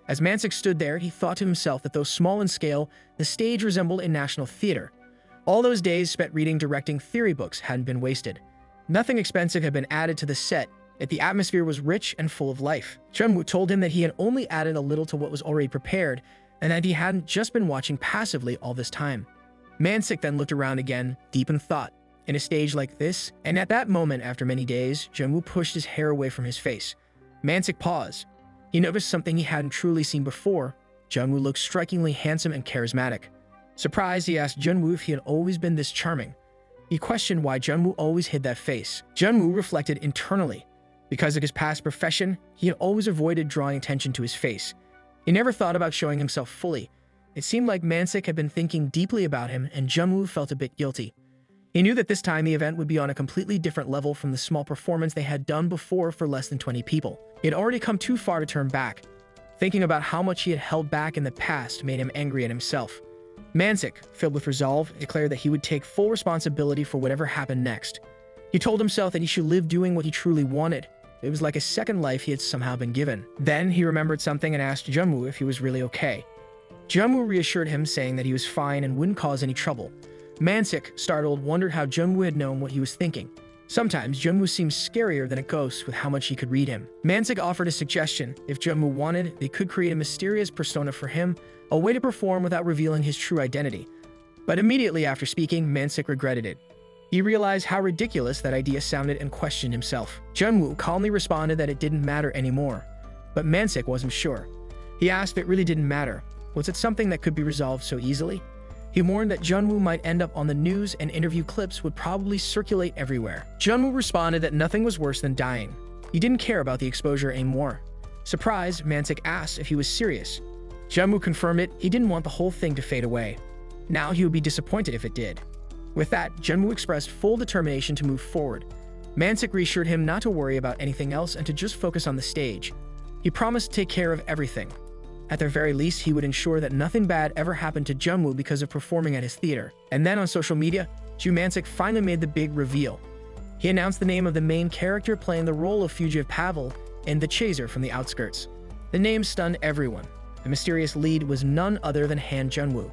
As Mansik stood there, he thought to himself that though small in scale, the stage resembled a national theater. All those days spent reading directing theory books hadn't been wasted. Nothing expensive had been added to the set, yet the atmosphere was rich and full of life. Jungwoo told him that he had only added a little to what was already prepared, and that he hadn't just been watching passively all this time. Mansik then looked around again, deep in thought. In a stage like this, and at that moment after many days, Jungwoo pushed his hair away from his face. Mansik paused. He noticed something he hadn't truly seen before. Jungwoo looked strikingly handsome and charismatic. Surprised, he asked Jungwoo if he had always been this charming. He questioned why Jungwoo always hid that face. Jungwoo reflected internally. Because of his past profession, he had always avoided drawing attention to his face. He never thought about showing himself fully. It seemed like Mansik had been thinking deeply about him, and Jungwoo felt a bit guilty. He knew that this time the event would be on a completely different level from the small performance they had done before for less than 20 people. He had already come too far to turn back. Thinking about how much he had held back in the past made him angry at himself. Mansik, filled with resolve, declared that he would take full responsibility for whatever happened next. He told himself that he should live doing what he truly wanted. It was like a second life he had somehow been given. Then he remembered something and asked Jungwoo if he was really okay. Jungwoo reassured him, saying that he was fine and wouldn't cause any trouble. Mansik, startled, wondered how Jungwoo had known what he was thinking. Sometimes Jungwoo seemed scarier than a ghost with how much he could read him. Mansik offered a suggestion. If Jungwoo wanted, they could create a mysterious persona for him, a way to perform without revealing his true identity. But immediately after speaking, Mansik regretted it. He realized how ridiculous that idea sounded and questioned himself. Jungwoo calmly responded that it didn't matter anymore. But Mansik wasn't sure. He asked if it really didn't matter. Was it something that could be resolved so easily? He warned that Jungwoo might end up on the news and interview clips would probably circulate everywhere. Jungwoo responded that nothing was worse than dying. He didn't care about the exposure anymore. Surprised, Mansik asked if he was serious. Jungwoo confirmed it. He didn't want the whole thing to fade away. Now he would be disappointed if it did. With that, Jungwoo expressed full determination to move forward. Mansik reassured him not to worry about anything else and to just focus on the stage. He promised to take care of everything. At the very least, he would ensure that nothing bad ever happened to Jungwoo because of performing at his theater. And then on social media, Mansik finally made the big reveal. He announced the name of the main character playing the role of fugitive Pavel in The Chaser from the Outskirts. The name stunned everyone. The mysterious lead was none other than Han Jungwoo.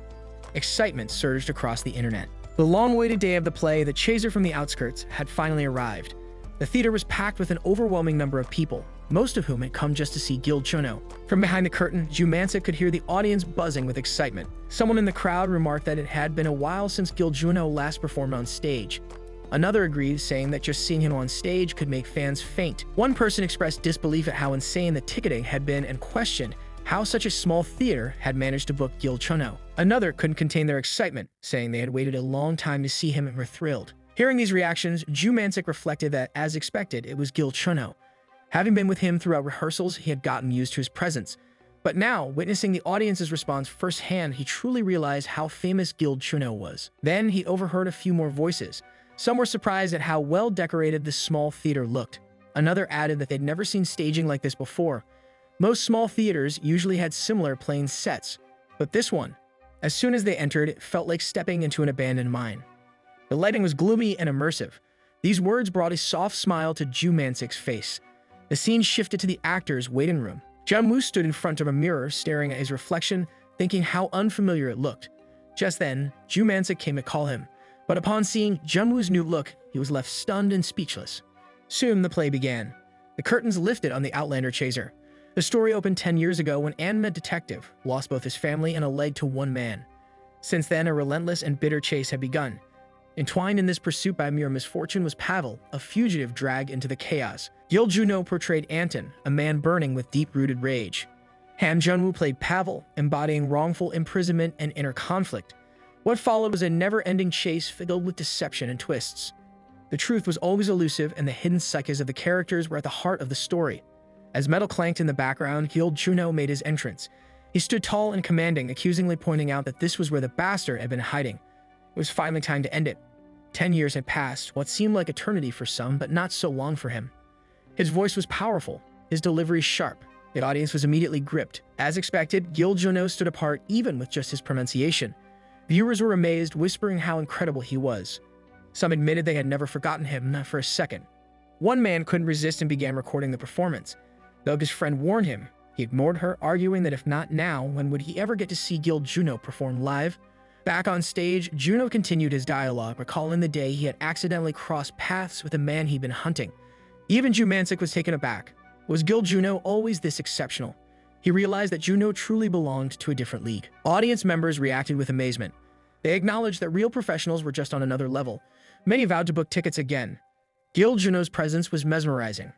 Excitement surged across the internet. The long-awaited day of the play, The Chaser from the Outskirts, had finally arrived. The theater was packed with an overwhelming number of people, most of whom had come just to see Gil Chuno. From behind the curtain, Mansik could hear the audience buzzing with excitement. Someone in the crowd remarked that it had been a while since Gil Chuno last performed on stage. Another agreed, saying that just seeing him on stage could make fans faint. One person expressed disbelief at how insane the ticketing had been and questioned how such a small theater had managed to book Gil Chuno. Another couldn't contain their excitement, saying they had waited a long time to see him and were thrilled. Hearing these reactions, Mansik reflected that, as expected, it was Gil Chuno. Having been with him throughout rehearsals, he had gotten used to his presence. But now, witnessing the audience's response firsthand, he truly realized how famous Gil Chuno was. Then he overheard a few more voices. Some were surprised at how well decorated this small theater looked. Another added that they'd never seen staging like this before. Most small theaters usually had similar plain sets, but this one, as soon as they entered, it felt like stepping into an abandoned mine. The lighting was gloomy and immersive. These words brought a soft smile to Mansik's face. The scene shifted to the actor's waiting room. Jungwoo stood in front of a mirror, staring at his reflection, thinking how unfamiliar it looked. Just then, Mansik came to call him, but upon seeing Jungwoo's new look, he was left stunned and speechless. Soon the play began. The curtains lifted on the Outlander Chaser. The story opened 10 years ago when An-med detective lost both his family and a leg to one man. Since then, a relentless and bitter chase had begun. Entwined in this pursuit by mere misfortune was Pavel, a fugitive dragged into the chaos. Gil Chuno portrayed Anton, a man burning with deep-rooted rage. Han Jungwoo played Pavel, embodying wrongful imprisonment and inner conflict. What followed was a never-ending chase filled with deception and twists. The truth was always elusive, and the hidden psyches of the characters were at the heart of the story. As metal clanked in the background, Gil Chuno made his entrance. He stood tall and commanding, accusingly pointing out that this was where the bastard had been hiding. It was finally time to end it. 10 years had passed, what seemed like eternity for some, but not so long for him. His voice was powerful, his delivery sharp. The audience was immediately gripped. As expected, Gil Juno stood apart even with just his pronunciation. Viewers were amazed, whispering how incredible he was. Some admitted they had never forgotten him, not for a second. One man couldn't resist and began recording the performance. Though his friend warned him, he ignored her, arguing that if not now, when would he ever get to see Gil Juno perform live? Back on stage, Juno continued his dialogue, recalling the day he had accidentally crossed paths with a man he'd been hunting. Even Jumancic was taken aback. Was Gil Juno always this exceptional? He realized that Juno truly belonged to a different league. Audience members reacted with amazement. They acknowledged that real professionals were just on another level. Many vowed to book tickets again. Gil Juno's presence was mesmerizing.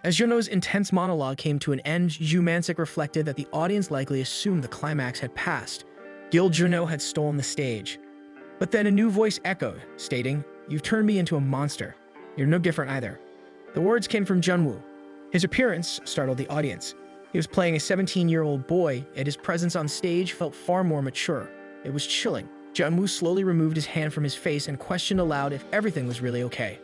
As Juno's intense monologue came to an end, Jumancic reflected that the audience likely assumed the climax had passed. Gil Juno had stolen the stage. But then a new voice echoed, stating, "You've turned me into a monster. You're no different either." The words came from Junwoo. His appearance startled the audience. He was playing a 17-year-old boy, and his presence on stage felt far more mature. It was chilling. Junwoo slowly removed his hand from his face and questioned aloud if everything was really okay.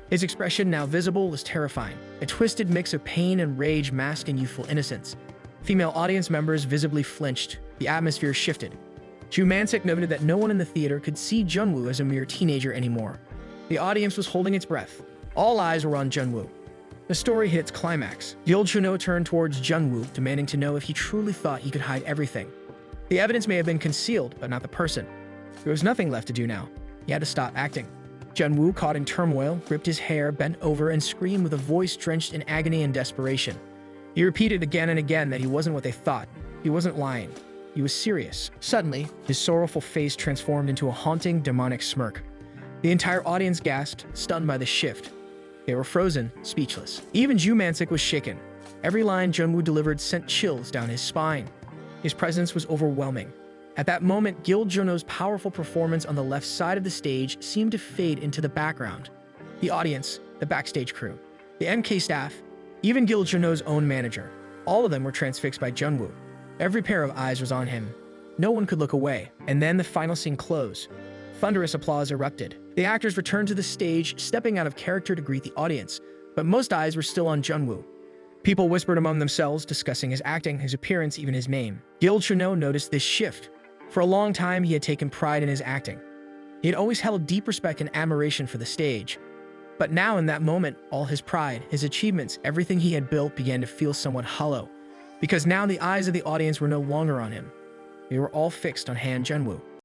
His expression, now visible, was terrifying, a twisted mix of pain and rage masked in youthful innocence. Female audience members visibly flinched. The atmosphere shifted. Jumancic noted that no one in the theater could see Junwoo as a mere teenager anymore. The audience was holding its breath. All eyes were on Junwoo. The story hit its climax. Gil Juno turned towards Junwoo, demanding to know if he truly thought he could hide everything. The evidence may have been concealed, but not the person. There was nothing left to do now. He had to stop acting. Junwoo, caught in turmoil, gripped his hair, bent over, and screamed with a voice drenched in agony and desperation. He repeated again and again that he wasn't what they thought. He wasn't lying. He was serious. Suddenly, his sorrowful face transformed into a haunting, demonic smirk. The entire audience gasped, stunned by the shift. They were frozen, speechless. Even Jumancic was shaken. Every line Junwoo delivered sent chills down his spine. His presence was overwhelming. At that moment, Gil Juno's powerful performance on the left side of the stage seemed to fade into the background. The audience, the backstage crew, the MK staff, even Gil Juno's own manager, all of them were transfixed by Junwoo. Every pair of eyes was on him. No one could look away. And then the final scene closed. Thunderous applause erupted. The actors returned to the stage, stepping out of character to greet the audience, but most eyes were still on Junwoo. People whispered among themselves, discussing his acting, his appearance, even his name. Gil Juno noticed this shift. For a long time, he had taken pride in his acting. He had always held deep respect and admiration for the stage. But now, in that moment, all his pride, his achievements, everything he had built began to feel somewhat hollow, because now the eyes of the audience were no longer on him. They were all fixed on Han Junwoo.